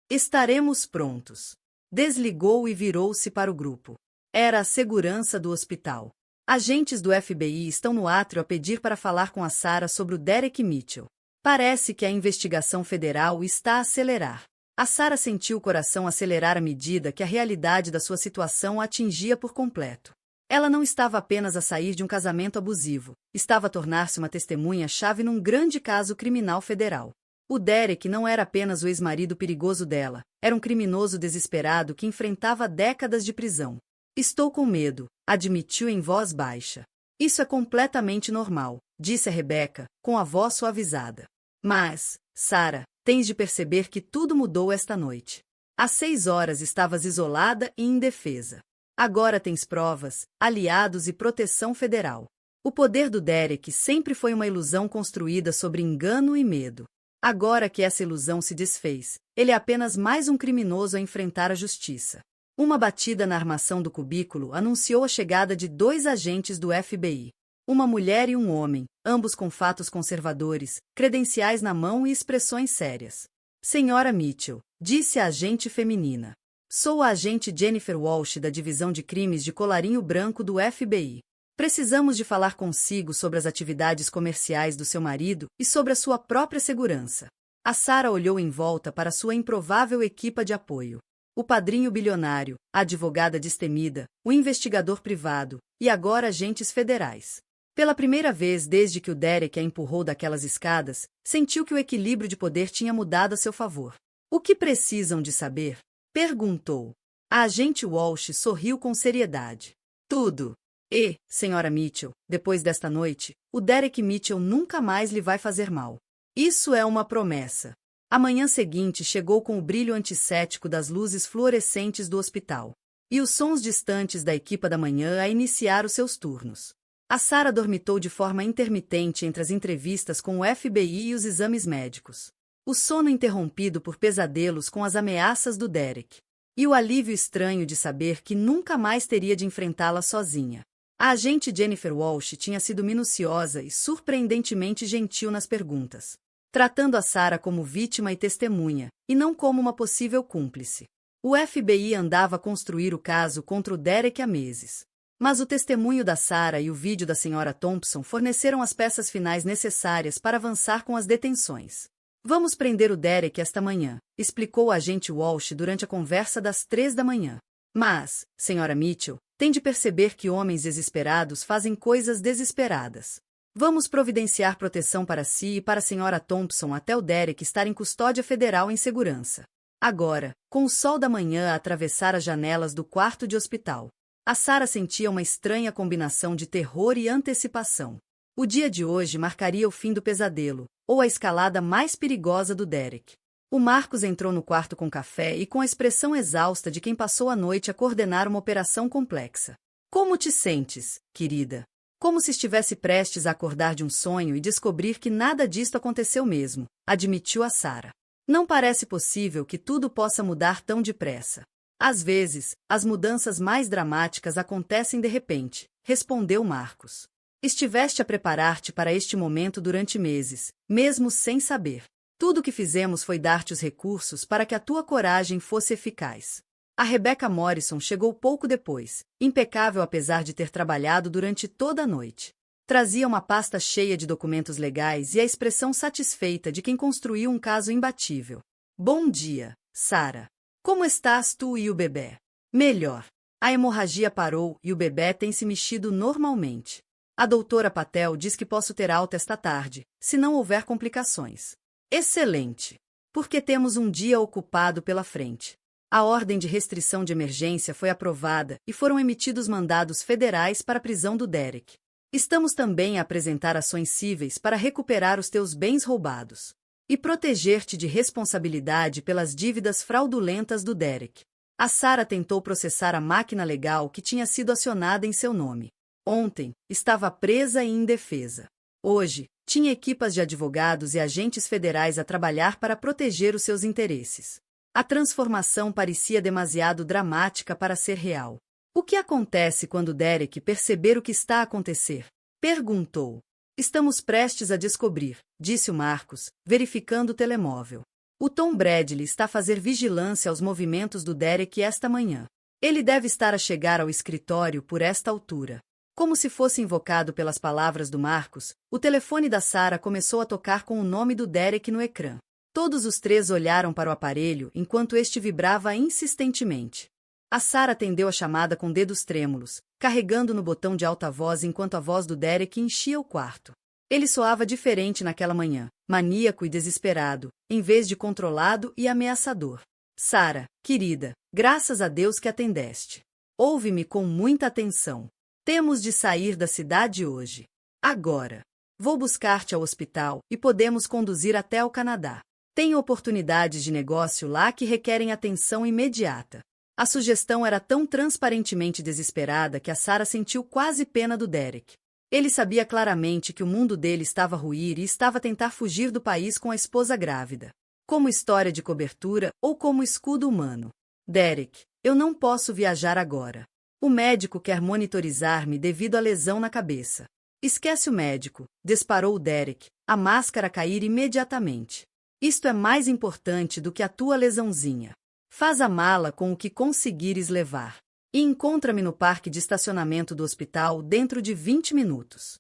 Estaremos prontos. Desligou e virou-se para o grupo. Era a segurança do hospital. Agentes do FBI estão no átrio a pedir para falar com a Sarah sobre o Derek Mitchell. Parece que a investigação federal está a acelerar. A Sarah sentiu o coração acelerar à medida que a realidade da sua situação a atingia por completo. Ela não estava apenas a sair de um casamento abusivo, estava a tornar-se uma testemunha-chave num grande caso criminal federal. O Derek não era apenas o ex-marido perigoso dela, era um criminoso desesperado que enfrentava décadas de prisão. Estou com medo, admitiu em voz baixa. Isso é completamente normal, disse a Rebecca, com a voz suavizada. Mas, Sarah, tens de perceber que tudo mudou esta noite. Às 6 horas estavas isolada e indefesa. Agora tens provas, aliados e proteção federal. O poder do Derek sempre foi uma ilusão construída sobre engano e medo. Agora que essa ilusão se desfez, ele é apenas mais um criminoso a enfrentar a justiça. Uma batida na armação do cubículo anunciou a chegada de 2 agentes do FBI. Uma mulher e um homem, ambos com fatos conservadores, credenciais na mão e expressões sérias. Senhora Mitchell, disse a agente feminina. Sou a agente Jennifer Walsh da Divisão de Crimes de Colarinho Branco do FBI. Precisamos de falar consigo sobre as atividades comerciais do seu marido e sobre a sua própria segurança. A Sarah olhou em volta para sua improvável equipa de apoio. O padrinho bilionário, a advogada destemida, o investigador privado e agora agentes federais. Pela primeira vez desde que o Derek a empurrou daquelas escadas, sentiu que o equilíbrio de poder tinha mudado a seu favor. O que precisam de saber? Perguntou. A agente Walsh sorriu com seriedade. Tudo. E, senhora Mitchell, depois desta noite, o Derek Mitchell nunca mais lhe vai fazer mal. Isso é uma promessa. A manhã seguinte chegou com o brilho antissético das luzes fluorescentes do hospital. E os sons distantes da equipa da manhã a iniciar os seus turnos. A Sarah dormitou de forma intermitente entre as entrevistas com o FBI e os exames médicos. O sono interrompido por pesadelos com as ameaças do Derek. E o alívio estranho de saber que nunca mais teria de enfrentá-la sozinha. A agente Jennifer Walsh tinha sido minuciosa e surpreendentemente gentil nas perguntas, tratando a Sarah como vítima e testemunha, e não como uma possível cúmplice. O FBI andava a construir o caso contra o Derek há meses. Mas o testemunho da Sarah e o vídeo da senhora Thompson forneceram as peças finais necessárias para avançar com as detenções. Vamos prender o Derek esta manhã, explicou o agente Walsh durante a conversa das 3 da manhã. Mas, senhora Mitchell, tem de perceber que homens desesperados fazem coisas desesperadas. Vamos providenciar proteção para si e para a senhora Thompson até o Derek estar em custódia federal em segurança. Agora, com o sol da manhã a atravessar as janelas do quarto de hospital, a Sarah sentia uma estranha combinação de terror e antecipação. O dia de hoje marcaria o fim do pesadelo, ou a escalada mais perigosa do Derek. O Marcos entrou no quarto com café e com a expressão exausta de quem passou a noite a coordenar uma operação complexa. Como te sentes, querida? Como se estivesse prestes a acordar de um sonho e descobrir que nada disto aconteceu mesmo, admitiu a Sarah. Não parece possível que tudo possa mudar tão depressa. Às vezes, as mudanças mais dramáticas acontecem de repente, respondeu Marcos. Estiveste a preparar-te para este momento durante meses, mesmo sem saber. Tudo o que fizemos foi dar-te os recursos para que a tua coragem fosse eficaz. A Rebecca Morrison chegou pouco depois, impecável apesar de ter trabalhado durante toda a noite. Trazia uma pasta cheia de documentos legais e a expressão satisfeita de quem construiu um caso imbatível. Bom dia, Sarah. Como estás tu e o bebê? Melhor. A hemorragia parou e o bebê tem se mexido normalmente. A doutora Patel diz que posso ter alta esta tarde, se não houver complicações. Excelente! Porque temos um dia ocupado pela frente. A ordem de restrição de emergência foi aprovada e foram emitidos mandados federais para a prisão do Derek. Estamos também a apresentar ações cíveis para recuperar os teus bens roubados e proteger-te de responsabilidade pelas dívidas fraudulentas do Derek. A Sarah tentou processar a máquina legal que tinha sido acionada em seu nome. Ontem, estava presa e indefesa. Hoje, Tinha equipas de advogados e agentes federais a trabalhar para proteger os seus interesses. A transformação parecia demasiado dramática para ser real. O que acontece quando Derek perceber o que está a acontecer? Perguntou. Estamos prestes a descobrir, disse o Marcos, verificando o telemóvel. O Tom Bradley está a fazer vigilância aos movimentos do Derek esta manhã. Ele deve estar a chegar ao escritório por esta altura. Como se fosse invocado pelas palavras do Marcos, o telefone da Sarah começou a tocar com o nome do Derek no ecrã. Todos os três olharam para o aparelho enquanto este vibrava insistentemente. A Sarah atendeu a chamada com dedos trêmulos, carregando no botão de alta voz enquanto a voz do Derek enchia o quarto. Ele soava diferente naquela manhã, maníaco e desesperado, em vez de controlado e ameaçador. Sarah, querida, graças a Deus que atendeste. Ouve-me com muita atenção. Temos de sair da cidade hoje. Agora. Vou buscar-te ao hospital e podemos conduzir até o Canadá. Tenho oportunidades de negócio lá que requerem atenção imediata. A sugestão era tão transparentemente desesperada que a Sarah sentiu quase pena do Derek. Ele sabia claramente que o mundo dele estava a ruir e estava a tentar fugir do país com a esposa grávida. Como história de cobertura ou como escudo humano. Derek, eu não posso viajar agora. O médico quer monitorizar-me devido à lesão na cabeça. Esquece o médico, disparou Derek, a máscara a cair imediatamente. Isto é mais importante do que a tua lesãozinha. Faz a mala com o que conseguires levar. E encontra-me no parque de estacionamento do hospital dentro de 20 minutos.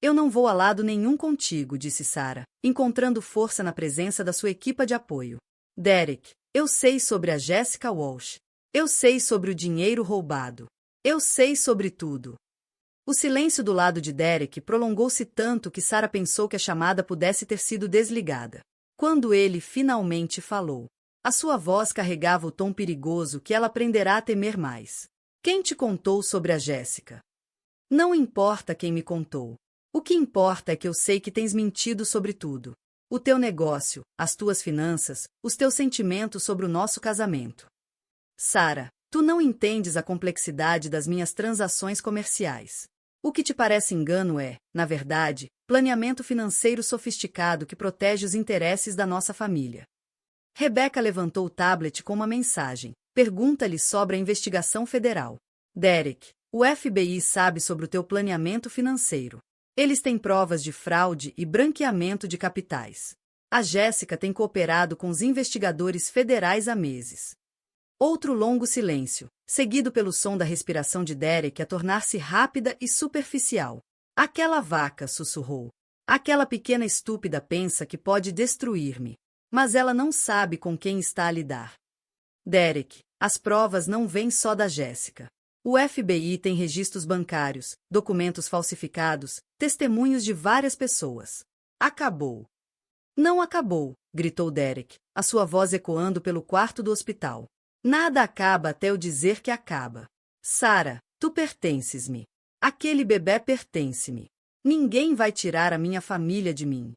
Eu não vou a lado nenhum contigo, disse Sarah, encontrando força na presença da sua equipa de apoio. Derek, eu sei sobre a Jessica Walsh. Eu sei sobre o dinheiro roubado. Eu sei sobre tudo. O silêncio do lado de Derek prolongou-se tanto que Sarah pensou que a chamada pudesse ter sido desligada. Quando ele finalmente falou, a sua voz carregava o tom perigoso que ela aprenderá a temer mais. Quem te contou sobre a Jéssica? Não importa quem me contou. O que importa é que eu sei que tens mentido sobre tudo. O teu negócio, as tuas finanças, os teus sentimentos sobre o nosso casamento. Sarah, tu não entendes a complexidade das minhas transações comerciais. O que te parece engano é, na verdade, planeamento financeiro sofisticado que protege os interesses da nossa família. Rebecca levantou o tablet com uma mensagem. Pergunta-lhe sobre a investigação federal. Derek, o FBI sabe sobre o teu planeamento financeiro. Eles têm provas de fraude e branqueamento de capitais. A Jéssica tem cooperado com os investigadores federais há meses. Outro longo silêncio, seguido pelo som da respiração de Derek a tornar-se rápida e superficial. Aquela vaca, sussurrou. Aquela pequena estúpida pensa que pode destruir-me. Mas ela não sabe com quem está a lidar. Derek, as provas não vêm só da Jéssica. O FBI tem registros bancários, documentos falsificados, testemunhos de várias pessoas. Acabou. Não acabou, gritou Derek, a sua voz ecoando pelo quarto do hospital. Nada acaba até eu dizer que acaba. Sarah, tu pertences-me. Aquele bebê pertence-me. Ninguém vai tirar a minha família de mim.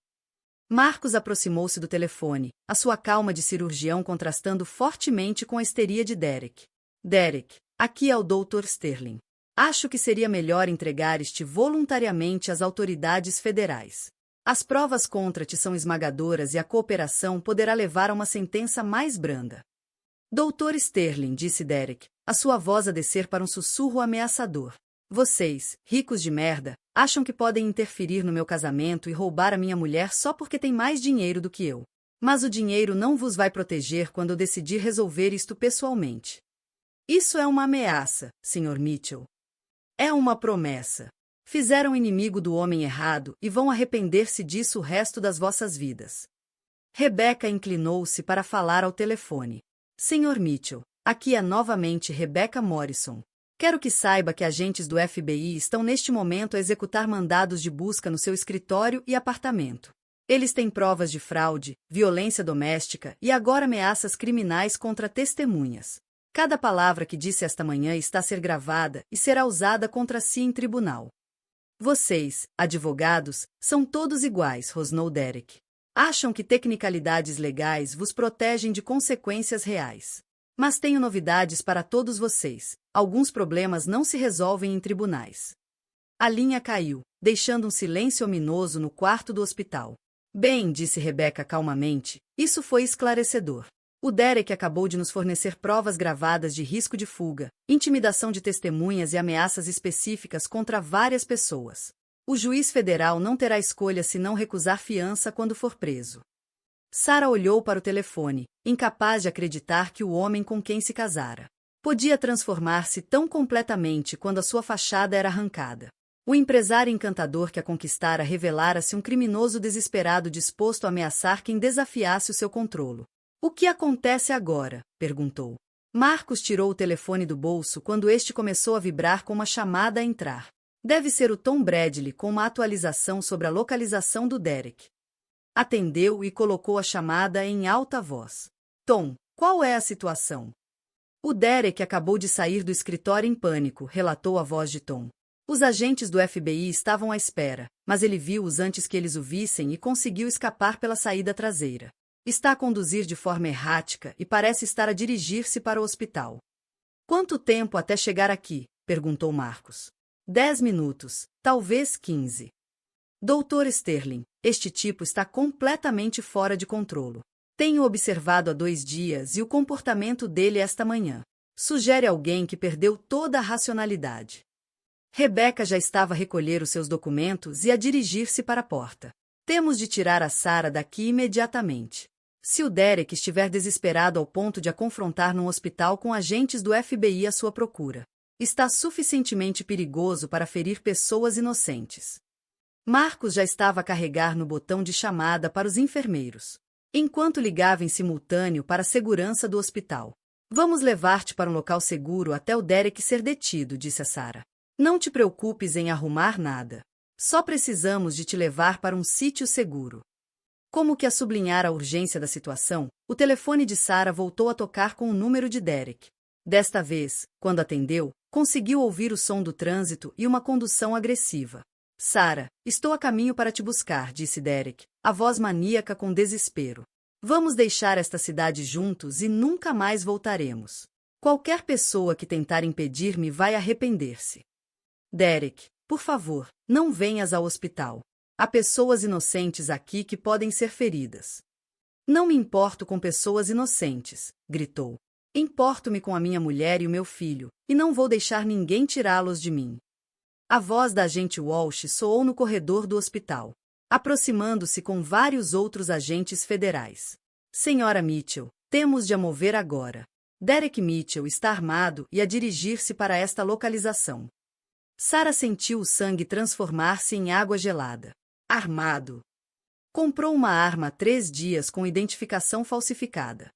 Marcos aproximou-se do telefone, a sua calma de cirurgião contrastando fortemente com a histeria de Derek. Derek, aqui é o Dr. Sterling. Acho que seria melhor entregar-te voluntariamente às autoridades federais. As provas contra ti são esmagadoras e a cooperação poderá levar a uma sentença mais branda. Dr. Sterling, disse Derek, a sua voz a descer para um sussurro ameaçador. Vocês, ricos de merda, acham que podem interferir no meu casamento e roubar a minha mulher só porque tem mais dinheiro do que eu. Mas o dinheiro não vos vai proteger quando eu decidir resolver isto pessoalmente. Isso é uma ameaça, Sr. Mitchell. É uma promessa. Fizeram inimigo do homem errado e vão arrepender-se disso o resto das vossas vidas. Rebecca inclinou-se para falar ao telefone. Sr. Mitchell, aqui é novamente Rebecca Morrison. Quero que saiba que agentes do FBI estão neste momento a executar mandados de busca no seu escritório e apartamento. Eles têm provas de fraude, violência doméstica e agora ameaças criminais contra testemunhas. Cada palavra que disse esta manhã está a ser gravada e será usada contra si em tribunal. Vocês, advogados, são todos iguais, rosnou Derek. Acham que tecnicalidades legais vos protegem de consequências reais. Mas tenho novidades para todos vocês. Alguns problemas não se resolvem em tribunais. A linha caiu, deixando um silêncio ominoso no quarto do hospital. Bem, disse Rebecca calmamente, isso foi esclarecedor. O Derek acabou de nos fornecer provas gravadas de risco de fuga, intimidação de testemunhas e ameaças específicas contra várias pessoas. O juiz federal não terá escolha se não recusar fiança quando for preso. Sarah olhou para o telefone, incapaz de acreditar que o homem com quem se casara podia transformar-se tão completamente quando a sua fachada era arrancada. O empresário encantador que a conquistara revelara-se um criminoso desesperado disposto a ameaçar quem desafiasse o seu controle. O que acontece agora? Perguntou. Marcos tirou o telefone do bolso quando este começou a vibrar com uma chamada a entrar. Deve ser o Tom Bradley com uma atualização sobre a localização do Derek. Atendeu e colocou a chamada em alta voz. Tom, qual é a situação? O Derek acabou de sair do escritório em pânico, relatou a voz de Tom. Os agentes do FBI estavam à espera, mas ele viu-os antes que eles o vissem e conseguiu escapar pela saída traseira. Está a conduzir de forma errática e parece estar a dirigir-se para o hospital. Quanto tempo até chegar aqui? Perguntou Marcos. 10 minutos, talvez 15. Doutor Sterling, este tipo está completamente fora de controle. Tenho observado há 2 dias e o comportamento dele esta manhã sugere alguém que perdeu toda a racionalidade. Rebecca já estava a recolher os seus documentos e a dirigir-se para a porta. Temos de tirar a Sarah daqui imediatamente. Se o Derek estiver desesperado ao ponto de a confrontar num hospital com agentes do FBI à sua procura, está suficientemente perigoso para ferir pessoas inocentes. Marcos já estava a carregar no botão de chamada para os enfermeiros, enquanto ligava em simultâneo para a segurança do hospital. Vamos levar-te para um local seguro até o Derek ser detido, disse a Sarah. Não te preocupes em arrumar nada. Só precisamos de te levar para um sítio seguro. Como que a sublinhar a urgência da situação, o telefone de Sarah voltou a tocar com o número de Derek. Desta vez, quando atendeu, conseguiu ouvir o som do trânsito e uma condução agressiva. Sarah, estou a caminho para te buscar, disse Derek, a voz maníaca com desespero. Vamos deixar esta cidade juntos e nunca mais voltaremos. Qualquer pessoa que tentar impedir-me vai arrepender-se. Derek, por favor, não venhas ao hospital. Há pessoas inocentes aqui que podem ser feridas. Não me importo com pessoas inocentes, gritou. Importo-me com a minha mulher e o meu filho, e não vou deixar ninguém tirá-los de mim. A voz da agente Walsh soou no corredor do hospital, aproximando-se com vários outros agentes federais. Senhora Mitchell, temos de a mover agora. Derek Mitchell está armado e a dirigir-se para esta localização. Sarah sentiu o sangue transformar-se em água gelada. Armado. Comprou uma arma há 3 dias com identificação falsificada.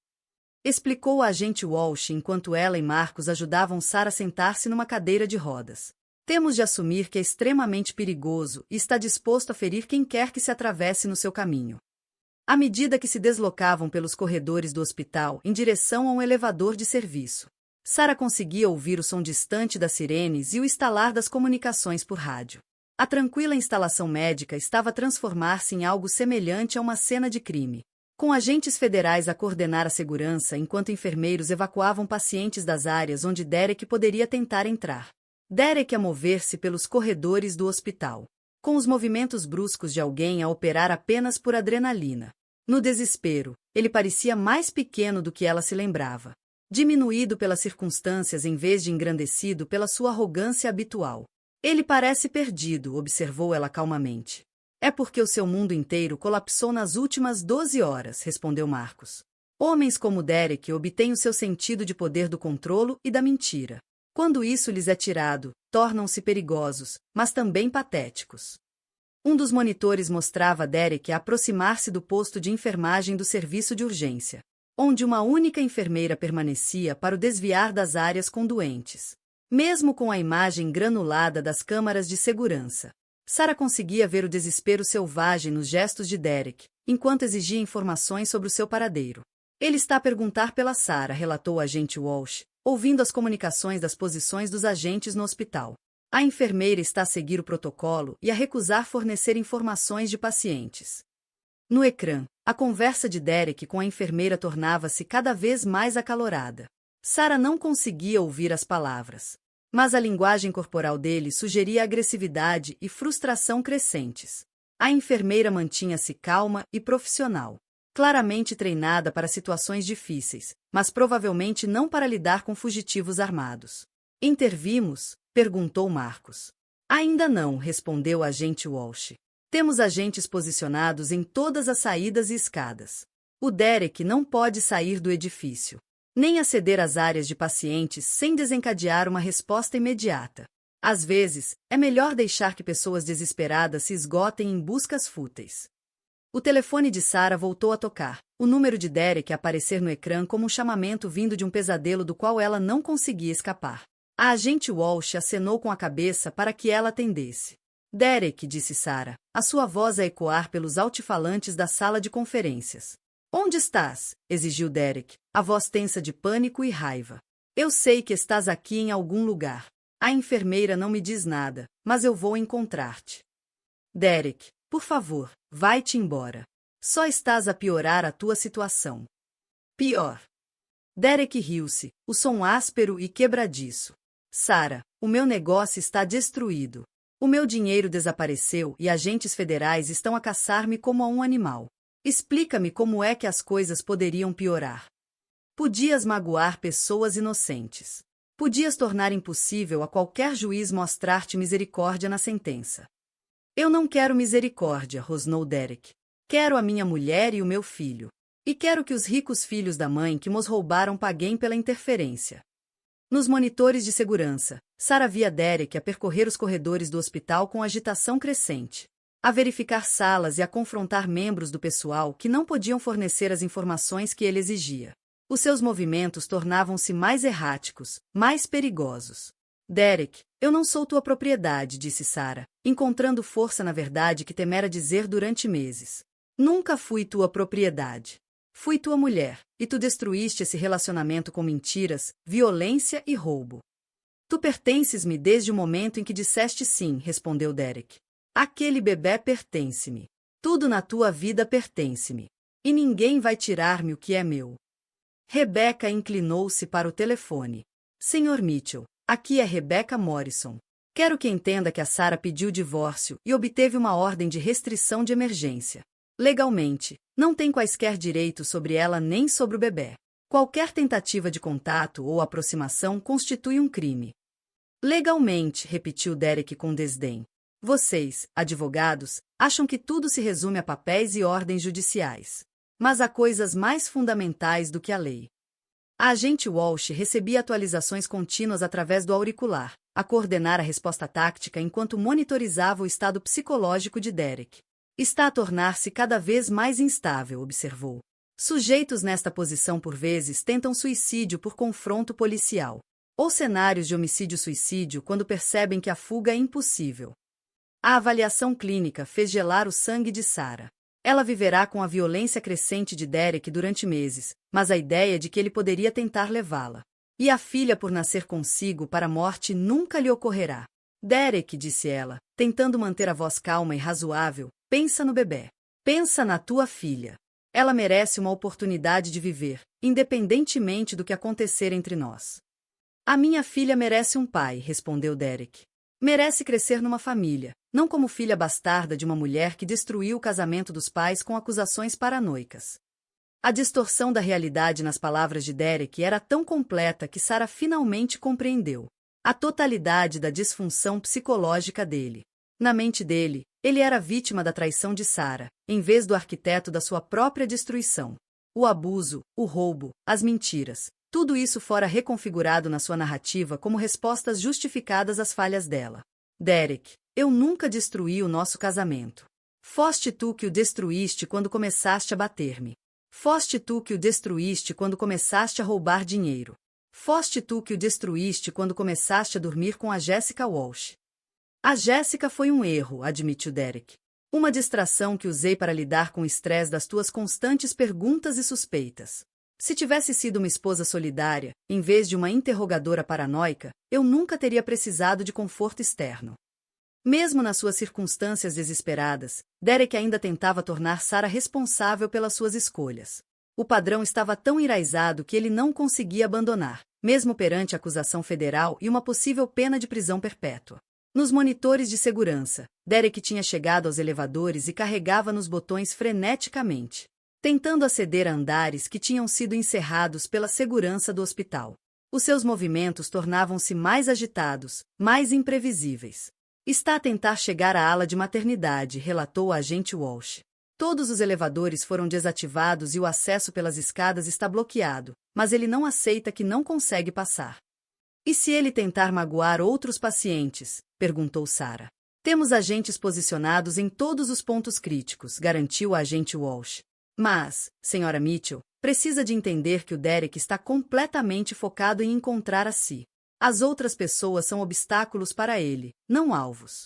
Explicou a agente Walsh enquanto ela e Marcos ajudavam Sarah a sentar-se numa cadeira de rodas. Temos de assumir que é extremamente perigoso e está disposto a ferir quem quer que se atravesse no seu caminho. À medida que se deslocavam pelos corredores do hospital em direção a um elevador de serviço, Sarah conseguia ouvir o som distante das sirenes e o estalar das comunicações por rádio. A tranquila instalação médica estava a transformar-se em algo semelhante a uma cena de crime, com agentes federais a coordenar a segurança enquanto enfermeiros evacuavam pacientes das áreas onde Derek poderia tentar entrar. Derek a mover-se pelos corredores do hospital, com os movimentos bruscos de alguém a operar apenas por adrenalina. No desespero, ele parecia mais pequeno do que ela se lembrava, diminuído pelas circunstâncias em vez de engrandecido pela sua arrogância habitual. Ele parece perdido, observou ela calmamente. É porque o seu mundo inteiro colapsou nas últimas 12 horas, respondeu Marcos. Homens como Derek obtêm o seu sentido de poder do controlo e da mentira. Quando isso lhes é tirado, tornam-se perigosos, mas também patéticos. Um dos monitores mostrava Derek a aproximar-se do posto de enfermagem do serviço de urgência, onde uma única enfermeira permanecia para o desviar das áreas com doentes. Mesmo com a imagem granulada das câmaras de segurança, Sarah conseguia ver o desespero selvagem nos gestos de Derek, enquanto exigia informações sobre o seu paradeiro. Ele está a perguntar pela Sarah, relatou o agente Walsh, ouvindo as comunicações das posições dos agentes no hospital. A enfermeira está a seguir o protocolo e a recusar fornecer informações de pacientes. No ecrã, a conversa de Derek com a enfermeira tornava-se cada vez mais acalorada. Sarah não conseguia ouvir as palavras. Mas a linguagem corporal dele sugeria agressividade e frustração crescentes. A enfermeira mantinha-se calma e profissional. Claramente treinada para situações difíceis, mas provavelmente não para lidar com fugitivos armados. Intervimos? Perguntou Marcos. Ainda não, respondeu o agente Walsh. Temos agentes posicionados em todas as saídas e escadas. O Derek não pode sair do edifício, nem aceder às áreas de pacientes sem desencadear uma resposta imediata. Às vezes, é melhor deixar que pessoas desesperadas se esgotem em buscas fúteis. O telefone de Sarah voltou a tocar, o número de Derek a aparecer no ecrã como um chamamento vindo de um pesadelo do qual ela não conseguia escapar. A agente Walsh acenou com a cabeça para que ela atendesse. Derek, disse Sarah, a sua voz a ecoar pelos altifalantes da sala de conferências. Onde estás? Exigiu Derek, a voz tensa de pânico e raiva. Eu sei que estás aqui em algum lugar. A enfermeira não me diz nada, mas eu vou encontrar-te. Derek, por favor, vai-te embora. Só estás a piorar a tua situação. Pior. Derek riu-se, o som áspero e quebradiço. Sarah, o meu negócio está destruído. O meu dinheiro desapareceu e agentes federais estão a caçar-me como a um animal. Explica-me como é que as coisas poderiam piorar. Podias magoar pessoas inocentes. Podias tornar impossível a qualquer juiz mostrar-te misericórdia na sentença. Eu não quero misericórdia, rosnou Derek. Quero a minha mulher e o meu filho. E quero que os ricos filhos da mãe que nos roubaram paguem pela interferência. Nos monitores de segurança, Sarah via Derek a percorrer os corredores do hospital com agitação crescente, a verificar salas e a confrontar membros do pessoal que não podiam fornecer as informações que ele exigia. Os seus movimentos tornavam-se mais erráticos, mais perigosos. Derek, eu não sou tua propriedade, disse Sarah, encontrando força na verdade que temera dizer durante meses. Nunca fui tua propriedade. Fui tua mulher, e tu destruíste esse relacionamento com mentiras, violência e roubo. Tu pertences-me desde o momento em que disseste sim, respondeu Derek. Aquele bebê pertence-me. Tudo na tua vida pertence-me. E ninguém vai tirar-me o que é meu. Rebecca inclinou-se para o telefone. Senhor Mitchell, aqui é Rebecca Morrison. Quero que entenda que a Sarah pediu divórcio e obteve uma ordem de restrição de emergência. Legalmente, não tem quaisquer direitos sobre ela nem sobre o bebê. Qualquer tentativa de contato ou aproximação constitui um crime. Legalmente, repetiu Derek com desdém. Vocês, advogados, acham que tudo se resume a papéis e ordens judiciais. Mas há coisas mais fundamentais do que a lei. A agente Walsh recebia atualizações contínuas através do auricular, a coordenar a resposta tática enquanto monitorizava o estado psicológico de Derek. Está a tornar-se cada vez mais instável, observou. Sujeitos nesta posição por vezes tentam suicídio por confronto policial, ou cenários de homicídio-suicídio quando percebem que a fuga é impossível. A avaliação clínica fez gelar o sangue de Sarah. Ela viverá com a violência crescente de Derek durante meses, mas a ideia de que ele poderia tentar levá-la. E a filha por nascer consigo para a morte nunca lhe ocorrerá. Derek, disse ela, tentando manter a voz calma e razoável, pensa no bebê. Pensa na tua filha. Ela merece uma oportunidade de viver, independentemente do que acontecer entre nós. A minha filha merece um pai, respondeu Derek. Merece crescer numa família, não como filha bastarda de uma mulher que destruiu o casamento dos pais com acusações paranoicas. A distorção da realidade nas palavras de Derek era tão completa que Sarah finalmente compreendeu a totalidade da disfunção psicológica dele. Na mente dele, ele era vítima da traição de Sarah, em vez do arquiteto da sua própria destruição. O abuso, o roubo, as mentiras, tudo isso fora reconfigurado na sua narrativa como respostas justificadas às falhas dela. Derek, eu nunca destruí o nosso casamento. Foste tu que o destruíste quando começaste a bater-me. Foste tu que o destruíste quando começaste a roubar dinheiro. Foste tu que o destruíste quando começaste a dormir com a Jessica Walsh. A Jessica foi um erro, admitiu Derek. Uma distração que usei para lidar com o estresse das tuas constantes perguntas e suspeitas. Se tivesse sido uma esposa solidária, em vez de uma interrogadora paranoica, eu nunca teria precisado de conforto externo. Mesmo nas suas circunstâncias desesperadas, Derek ainda tentava tornar Sarah responsável pelas suas escolhas. O padrão estava tão enraizado que ele não conseguia abandonar, mesmo perante a acusação federal e uma possível pena de prisão perpétua. Nos monitores de segurança, Derek tinha chegado aos elevadores e carregava nos botões freneticamente, tentando aceder a andares que tinham sido encerrados pela segurança do hospital. Os seus movimentos tornavam-se mais agitados, mais imprevisíveis. Está a tentar chegar à ala de maternidade, relatou o agente Walsh. Todos os elevadores foram desativados e o acesso pelas escadas está bloqueado, mas ele não aceita que não consegue passar. E se ele tentar magoar outros pacientes? Perguntou Sarah. Temos agentes posicionados em todos os pontos críticos, garantiu o agente Walsh. Mas, Sra. Mitchell, precisa de entender que o Derek está completamente focado em encontrar a si. As outras pessoas são obstáculos para ele, não alvos.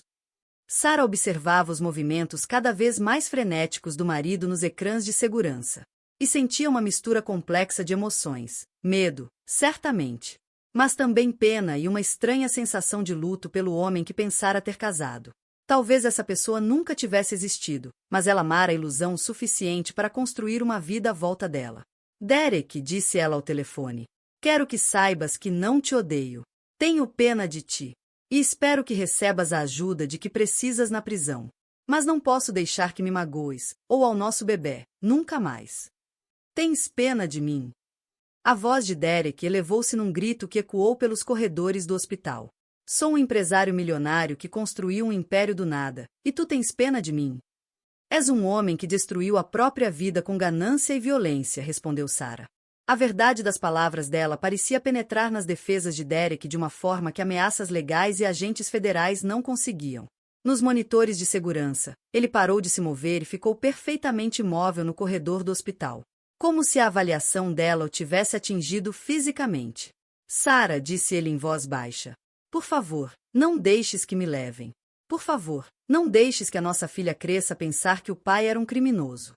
Sarah observava os movimentos cada vez mais frenéticos do marido nos ecrãs de segurança. E sentia uma mistura complexa de emoções. Medo, certamente. Mas também pena e uma estranha sensação de luto pelo homem que pensara ter casado. Talvez essa pessoa nunca tivesse existido, mas ela amara a ilusão suficiente para construir uma vida à volta dela. Derek, disse ela ao telefone, quero que saibas que não te odeio. Tenho pena de ti. E espero que recebas a ajuda de que precisas na prisão. Mas não posso deixar que me magoes, ou ao nosso bebê, nunca mais. Tens pena de mim? A voz de Derek elevou-se num grito que ecoou pelos corredores do hospital. Sou um empresário milionário que construiu um império do nada, e tu tens pena de mim? És um homem que destruiu a própria vida com ganância e violência, respondeu Sarah. A verdade das palavras dela parecia penetrar nas defesas de Derek de uma forma que ameaças legais e agentes federais não conseguiam. Nos monitores de segurança, ele parou de se mover e ficou perfeitamente imóvel no corredor do hospital, como se a avaliação dela o tivesse atingido fisicamente. Sarah, disse ele em voz baixa, por favor, não deixes que me levem. Por favor, não deixes que a nossa filha cresça a pensar que o pai era um criminoso.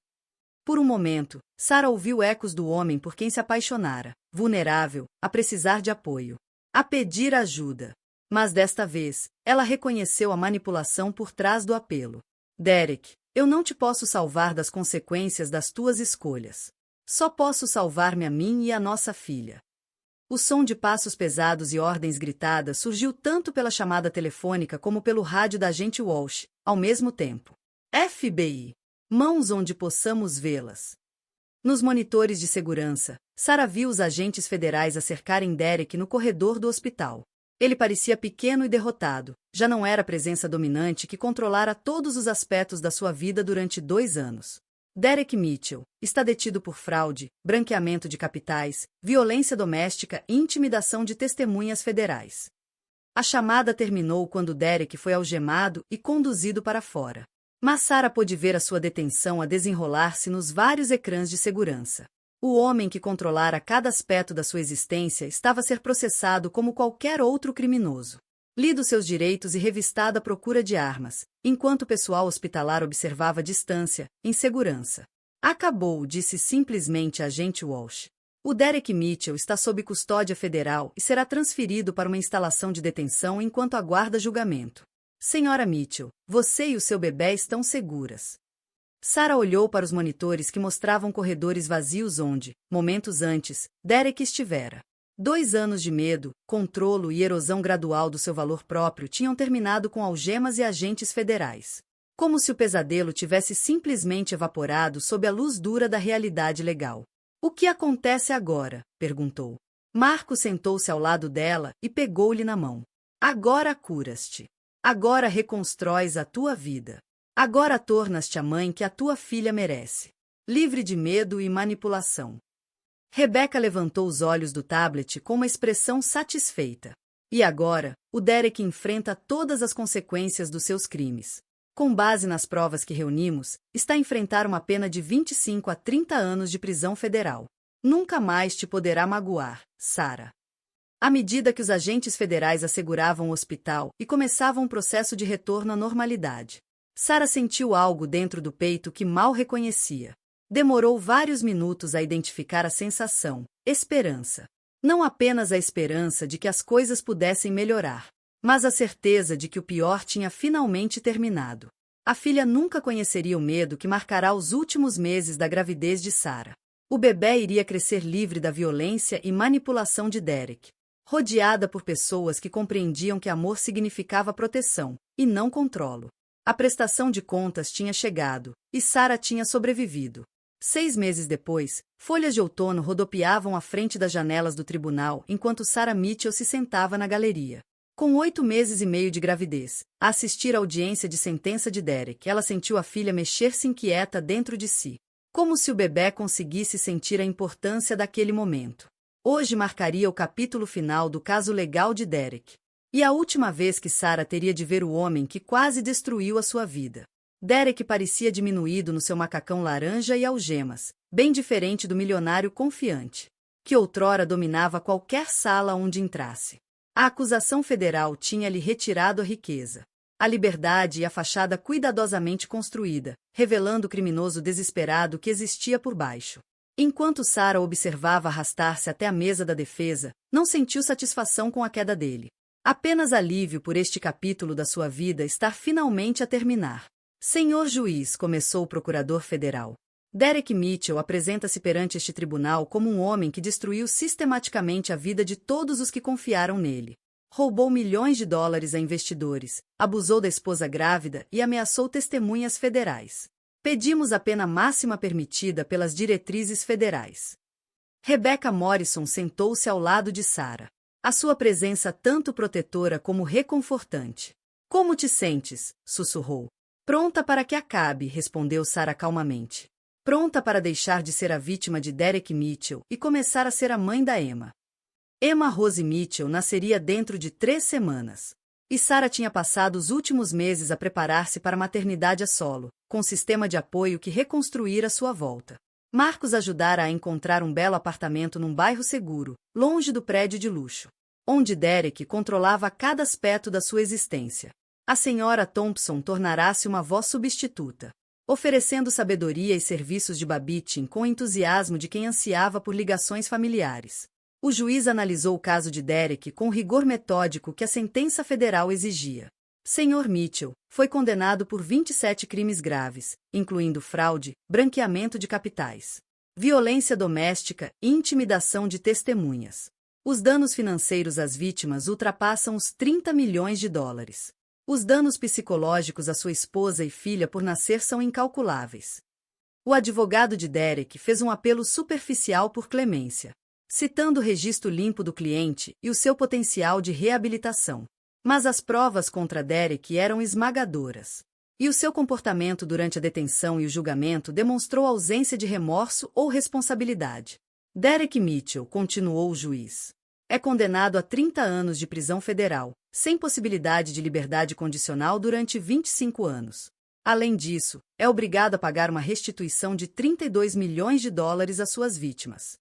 Por um momento, Sarah ouviu ecos do homem por quem se apaixonara, vulnerável, a precisar de apoio, a pedir ajuda. Mas desta vez, ela reconheceu a manipulação por trás do apelo. Derek, eu não te posso salvar das consequências das tuas escolhas. Só posso salvar-me a mim e a nossa filha. O som de passos pesados e ordens gritadas surgiu tanto pela chamada telefônica como pelo rádio da agente Walsh, ao mesmo tempo. FBI. Mãos onde possamos vê-las. Nos monitores de segurança, Sarah viu os agentes federais acercarem Derek no corredor do hospital. Ele parecia pequeno e derrotado, já não era a presença dominante que controlara todos os aspectos da sua vida durante 2 anos. Derek Mitchell está detido por fraude, branqueamento de capitais, violência doméstica e intimidação de testemunhas federais. A chamada terminou quando Derek foi algemado e conduzido para fora. Mas Sarah pôde ver a sua detenção a desenrolar-se nos vários ecrãs de segurança. O homem que controlara cada aspecto da sua existência estava a ser processado como qualquer outro criminoso. Lido seus direitos e revistado à procura de armas, enquanto o pessoal hospitalar observava a distância, em segurança. Acabou, disse simplesmente a agente Walsh. O Derek Mitchell está sob custódia federal e será transferido para uma instalação de detenção enquanto aguarda julgamento. Senhora Mitchell, você e o seu bebê estão seguras. Sarah olhou para os monitores que mostravam corredores vazios onde, momentos antes, Derek estivera. 2 anos de medo, controlo e erosão gradual do seu valor próprio tinham terminado com algemas e agentes federais. Como se o pesadelo tivesse simplesmente evaporado sob a luz dura da realidade legal. O que acontece agora? Perguntou. Marco sentou-se ao lado dela e pegou-lhe na mão. Agora curas-te. Agora reconstróis a tua vida. Agora tornas-te a mãe que a tua filha merece. Livre de medo e manipulação. Rebecca levantou os olhos do tablet com uma expressão satisfeita. E agora, o Derek enfrenta todas as consequências dos seus crimes. Com base nas provas que reunimos, está a enfrentar uma pena de 25 a 30 anos de prisão federal. Nunca mais te poderá magoar, Sarah. À medida que os agentes federais asseguravam o hospital e começavam um processo de retorno à normalidade, Sarah sentiu algo dentro do peito que mal reconhecia. Demorou vários minutos a identificar a sensação, esperança. Não apenas a esperança de que as coisas pudessem melhorar, mas a certeza de que o pior tinha finalmente terminado. A filha nunca conheceria o medo que marcará os últimos meses da gravidez de Sarah. O bebê iria crescer livre da violência e manipulação de Derek, rodeada por pessoas que compreendiam que amor significava proteção, e não controlo. A prestação de contas tinha chegado, e Sarah tinha sobrevivido. 6 meses depois, folhas de outono rodopiavam à frente das janelas do tribunal enquanto Sarah Mitchell se sentava na galeria. Com 8 meses e meio de gravidez, a assistir à audiência de sentença de Derek, ela sentiu a filha mexer-se inquieta dentro de si. Como se o bebê conseguisse sentir a importância daquele momento. Hoje marcaria o capítulo final do caso legal de Derek. E a última vez que Sarah teria de ver o homem que quase destruiu a sua vida. Derek parecia diminuído no seu macacão laranja e algemas, bem diferente do milionário confiante, que outrora dominava qualquer sala onde entrasse. A acusação federal tinha-lhe retirado a riqueza, a liberdade e a fachada cuidadosamente construída, revelando o criminoso desesperado que existia por baixo. Enquanto Sarah observava arrastar-se até a mesa da defesa, não sentiu satisfação com a queda dele. Apenas alívio por este capítulo da sua vida estar finalmente a terminar. Senhor juiz, começou o procurador federal. Derek Mitchell apresenta-se perante este tribunal como um homem que destruiu sistematicamente a vida de todos os que confiaram nele. Roubou milhões de dólares a investidores, abusou da esposa grávida e ameaçou testemunhas federais. Pedimos a pena máxima permitida pelas diretrizes federais. Rebecca Morrison sentou-se ao lado de Sarah. A sua presença tanto protetora como reconfortante. Como te sentes? Sussurrou. Pronta para que acabe, respondeu Sarah calmamente. Pronta para deixar de ser a vítima de Derek Mitchell e começar a ser a mãe da Emma. Emma Rose Mitchell nasceria dentro de 3 semanas. E Sarah tinha passado os últimos meses a preparar-se para a maternidade a solo, com sistema de apoio que reconstruíra sua volta. Marcos ajudara a encontrar um belo apartamento num bairro seguro, longe do prédio de luxo, onde Derek controlava cada aspecto da sua existência. A senhora Thompson tornará-se uma avó substituta, oferecendo sabedoria e serviços de babysitting com entusiasmo de quem ansiava por ligações familiares. O juiz analisou o caso de Derek com o rigor metódico que a sentença federal exigia. Sr. Mitchell foi condenado por 27 crimes graves, incluindo fraude, branqueamento de capitais, violência doméstica e intimidação de testemunhas. Os danos financeiros às vítimas ultrapassam os 30 milhões de dólares. Os danos psicológicos à sua esposa e filha por nascer são incalculáveis. O advogado de Derek fez um apelo superficial por clemência, citando o registro limpo do cliente e o seu potencial de reabilitação. Mas as provas contra Derek eram esmagadoras. E o seu comportamento durante a detenção e o julgamento demonstrou ausência de remorso ou responsabilidade. Derek Mitchell, continuou o juiz, é condenado a 30 anos de prisão federal, sem possibilidade de liberdade condicional durante 25 anos. Além disso, é obrigado a pagar uma restituição de 32 milhões de dólares às suas vítimas.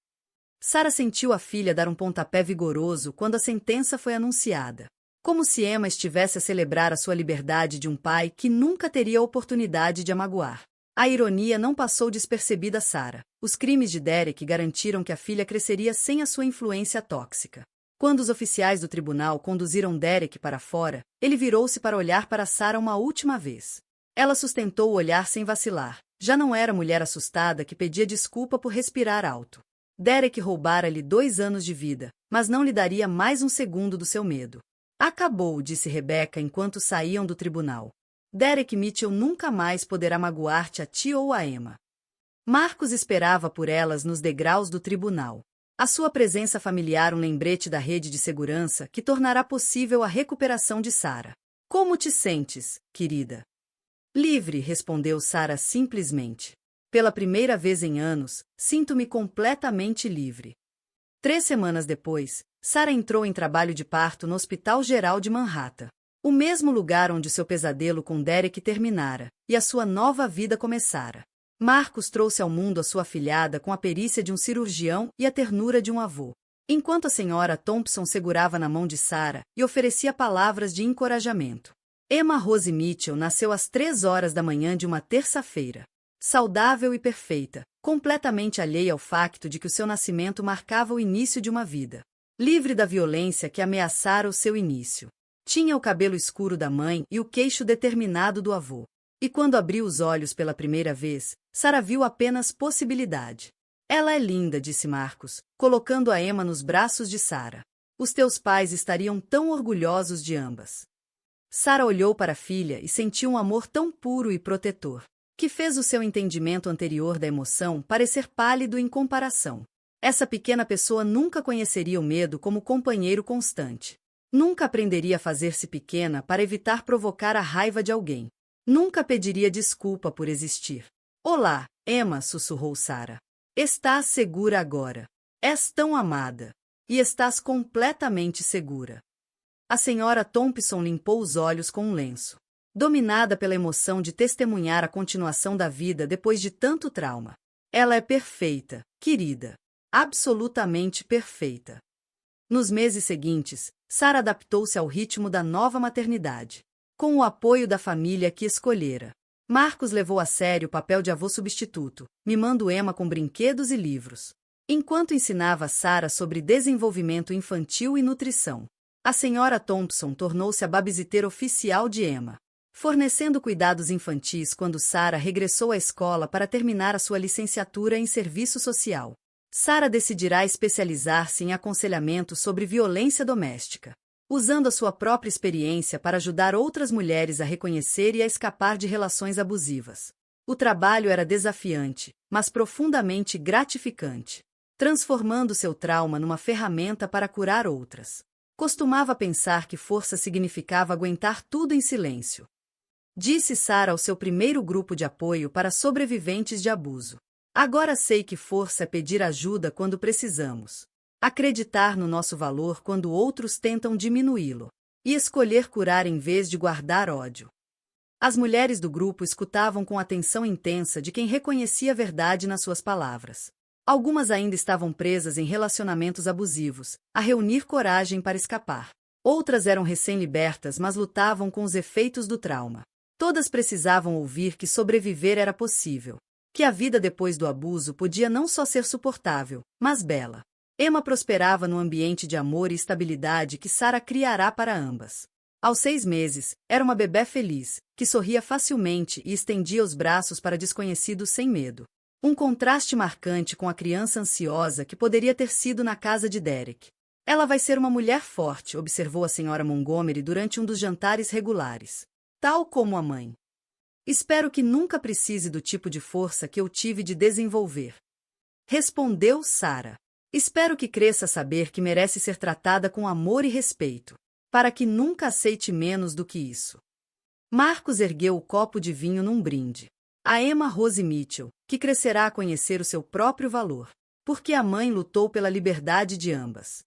Sarah sentiu a filha dar um pontapé vigoroso quando a sentença foi anunciada. Como se Emma estivesse a celebrar a sua liberdade de um pai que nunca teria a oportunidade de a magoar. A ironia não passou despercebida a Sarah. Os crimes de Derek garantiram que a filha cresceria sem a sua influência tóxica. Quando os oficiais do tribunal conduziram Derek para fora, ele virou-se para olhar para Sarah uma última vez. Ela sustentou o olhar sem vacilar. Já não era a mulher assustada que pedia desculpa por respirar alto. Derek roubara-lhe 2 anos de vida, mas não lhe daria mais um segundo do seu medo. Acabou, disse Rebecca enquanto saíam do tribunal. Derek Mitchell nunca mais poderá magoar-te a ti ou a Emma. Marcos esperava por elas nos degraus do tribunal. A sua presença familiar um lembrete da rede de segurança que tornará possível a recuperação de Sarah. Como te sentes, querida? Livre, respondeu Sarah simplesmente. Pela primeira vez em anos, sinto-me completamente livre. 3 semanas depois, Sarah entrou em trabalho de parto no Hospital Geral de Manhattan. O mesmo lugar onde seu pesadelo com Derek terminara, e a sua nova vida começara. Marcos trouxe ao mundo a sua afilhada com a perícia de um cirurgião e a ternura de um avô. Enquanto a senhora Thompson segurava na mão de Sarah e oferecia palavras de encorajamento. Emma Rose Mitchell nasceu às 3 horas da manhã de uma terça-feira. Saudável e perfeita, completamente alheia ao facto de que o seu nascimento marcava o início de uma vida. Livre da violência que ameaçara o seu início. Tinha o cabelo escuro da mãe e o queixo determinado do avô. E quando abriu os olhos pela primeira vez, Sarah viu apenas possibilidade. Ela é linda, disse Marcos, colocando a Emma nos braços de Sarah. Os teus pais estariam tão orgulhosos de ambas. Sarah olhou para a filha e sentiu um amor tão puro e protetor, que fez o seu entendimento anterior da emoção parecer pálido em comparação. Essa pequena pessoa nunca conheceria o medo como companheiro constante. Nunca aprenderia a fazer-se pequena para evitar provocar a raiva de alguém. Nunca pediria desculpa por existir. Olá, Emma, sussurrou Sarah. Estás segura agora. És tão amada. E estás completamente segura. A senhora Thompson limpou os olhos com um lenço, dominada pela emoção de testemunhar a continuação da vida depois de tanto trauma. Ela é perfeita, querida. Absolutamente perfeita. Nos meses seguintes, Sarah adaptou-se ao ritmo da nova maternidade, com o apoio da família que escolhera. Marcos levou a sério o papel de avô substituto, mimando Emma com brinquedos e livros, enquanto ensinava Sarah sobre desenvolvimento infantil e nutrição. A senhora Thompson tornou-se a babysitter oficial de Emma, fornecendo cuidados infantis quando Sarah regressou à escola para terminar a sua licenciatura em serviço social. Sarah decidirá especializar-se em aconselhamento sobre violência doméstica, usando a sua própria experiência para ajudar outras mulheres a reconhecer e a escapar de relações abusivas. O trabalho era desafiante, mas profundamente gratificante, transformando seu trauma numa ferramenta para curar outras. Costumava pensar que força significava aguentar tudo em silêncio. Disse Sarah ao seu primeiro grupo de apoio para sobreviventes de abuso. Agora sei que força é pedir ajuda quando precisamos, acreditar no nosso valor quando outros tentam diminuí-lo, e escolher curar em vez de guardar ódio. As mulheres do grupo escutavam com atenção intensa de quem reconhecia a verdade nas suas palavras. Algumas ainda estavam presas em relacionamentos abusivos, a reunir coragem para escapar. Outras eram recém-libertas, mas lutavam com os efeitos do trauma. Todas precisavam ouvir que sobreviver era possível, que a vida depois do abuso podia não só ser suportável, mas bela. Emma prosperava no ambiente de amor e estabilidade que Sarah criará para ambas. Aos 6 meses, era uma bebé feliz, que sorria facilmente e estendia os braços para desconhecidos sem medo. Um contraste marcante com a criança ansiosa que poderia ter sido na casa de Derek. Ela vai ser uma mulher forte, observou a senhora Montgomery durante um dos jantares regulares. Tal como a mãe. Espero que nunca precise do tipo de força que eu tive de desenvolver. Respondeu Sarah. Espero que cresça a saber que merece ser tratada com amor e respeito, para que nunca aceite menos do que isso. Marcos ergueu o copo de vinho num brinde. A Emma Rose Mitchell, que crescerá a conhecer o seu próprio valor, porque a mãe lutou pela liberdade de ambas.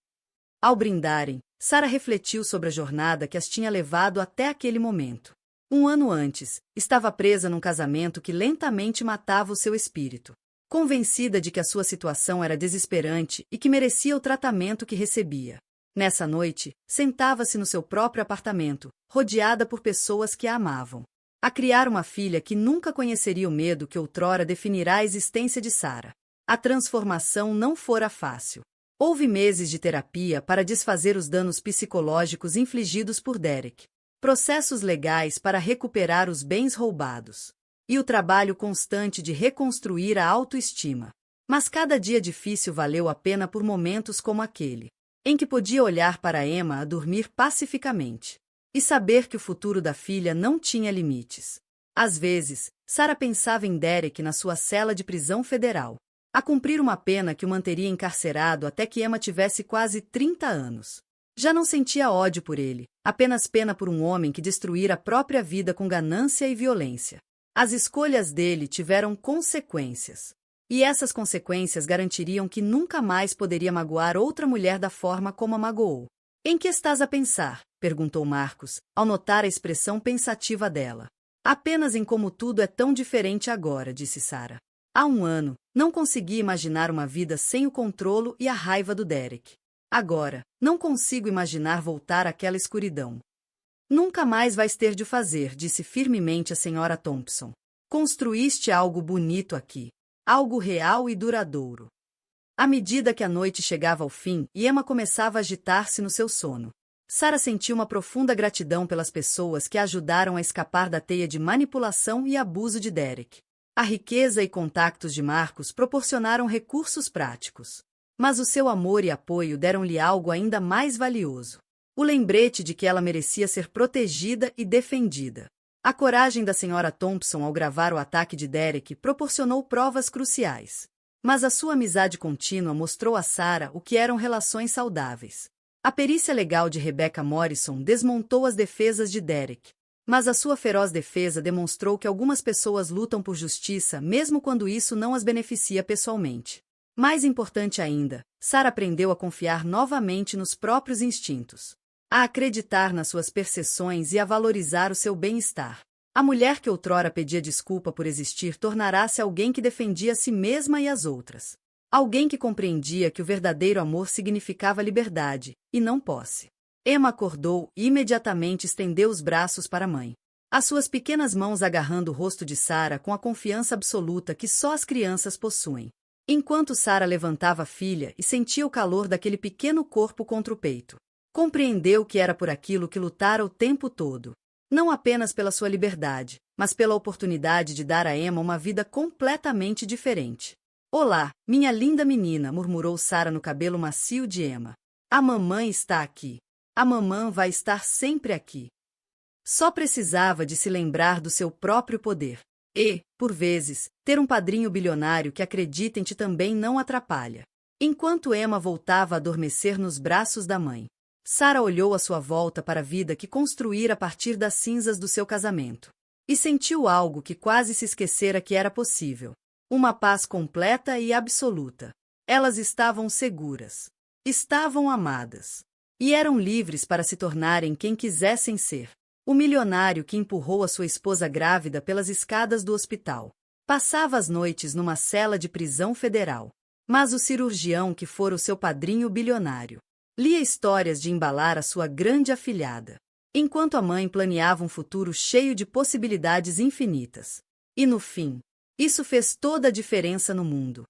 Ao brindarem, Sarah refletiu sobre a jornada que as tinha levado até aquele momento. 1 ano antes, estava presa num casamento que lentamente matava o seu espírito, convencida de que a sua situação era desesperante e que merecia o tratamento que recebia. Nessa noite, sentava-se no seu próprio apartamento, rodeada por pessoas que a amavam, a criar uma filha que nunca conheceria o medo que outrora definirá a existência de Sarah. A transformação não fora fácil. Houve meses de terapia para desfazer os danos psicológicos infligidos por Derek, processos legais para recuperar os bens roubados, e o trabalho constante de reconstruir a autoestima. Mas cada dia difícil valeu a pena por momentos como aquele, em que podia olhar para Emma a dormir pacificamente, e saber que o futuro da filha não tinha limites. Às vezes, Sarah pensava em Derek na sua cela de prisão federal, a cumprir uma pena que o manteria encarcerado até que Emma tivesse quase 30 anos. Já não sentia ódio por ele, apenas pena por um homem que destruíra a própria vida com ganância e violência. As escolhas dele tiveram consequências. E essas consequências garantiriam que nunca mais poderia magoar outra mulher da forma como a magoou. Em que estás a pensar? Perguntou Marcos, ao notar a expressão pensativa dela. Apenas em como tudo é tão diferente agora, disse Sarah. Há 1 ano, não consegui imaginar uma vida sem o controle e a raiva do Derek. Agora, não consigo imaginar voltar àquela escuridão. Nunca mais vais ter de fazer, disse firmemente a senhora Thompson. Construíste algo bonito aqui. Algo real e duradouro. À medida que a noite chegava ao fim e Emma começava a agitar-se no seu sono, Sarah sentiu uma profunda gratidão pelas pessoas que a ajudaram a escapar da teia de manipulação e abuso de Derek. A riqueza e contactos de Marcos proporcionaram recursos práticos. Mas o seu amor e apoio deram-lhe algo ainda mais valioso: o lembrete de que ela merecia ser protegida e defendida. A coragem da Sra. Thompson ao gravar o ataque de Derek proporcionou provas cruciais. Mas a sua amizade contínua mostrou a Sarah o que eram relações saudáveis. A perícia legal de Rebecca Morrison desmontou as defesas de Derek. Mas a sua feroz defesa demonstrou que algumas pessoas lutam por justiça mesmo quando isso não as beneficia pessoalmente. Mais importante ainda, Sarah aprendeu a confiar novamente nos próprios instintos, a acreditar nas suas percepções e a valorizar o seu bem-estar. A mulher que outrora pedia desculpa por existir tornará-se alguém que defendia a si mesma e as outras. Alguém que compreendia que o verdadeiro amor significava liberdade, e não posse. Emma acordou e imediatamente estendeu os braços para a mãe. As suas pequenas mãos agarrando o rosto de Sarah com a confiança absoluta que só as crianças possuem. Enquanto Sarah levantava a filha e sentia o calor daquele pequeno corpo contra o peito, compreendeu que era por aquilo que lutara o tempo todo. Não apenas pela sua liberdade, mas pela oportunidade de dar a Emma uma vida completamente diferente. Olá, minha linda menina, murmurou Sarah no cabelo macio de Emma. A mamãe está aqui. A mamã vai estar sempre aqui. Só precisava de se lembrar do seu próprio poder. E, por vezes, ter um padrinho bilionário que acredita em ti também não atrapalha. Enquanto Emma voltava a adormecer nos braços da mãe, Sarah olhou à sua volta para a vida que construíra a partir das cinzas do seu casamento. E sentiu algo que quase se esquecera que era possível. Uma paz completa e absoluta. Elas estavam seguras. Estavam amadas. E eram livres para se tornarem quem quisessem ser. O milionário que empurrou a sua esposa grávida pelas escadas do hospital passava as noites numa cela de prisão federal. Mas o cirurgião que fora o seu padrinho bilionário lia histórias de embalar a sua grande afilhada, enquanto a mãe planeava um futuro cheio de possibilidades infinitas. E no fim, isso fez toda a diferença no mundo.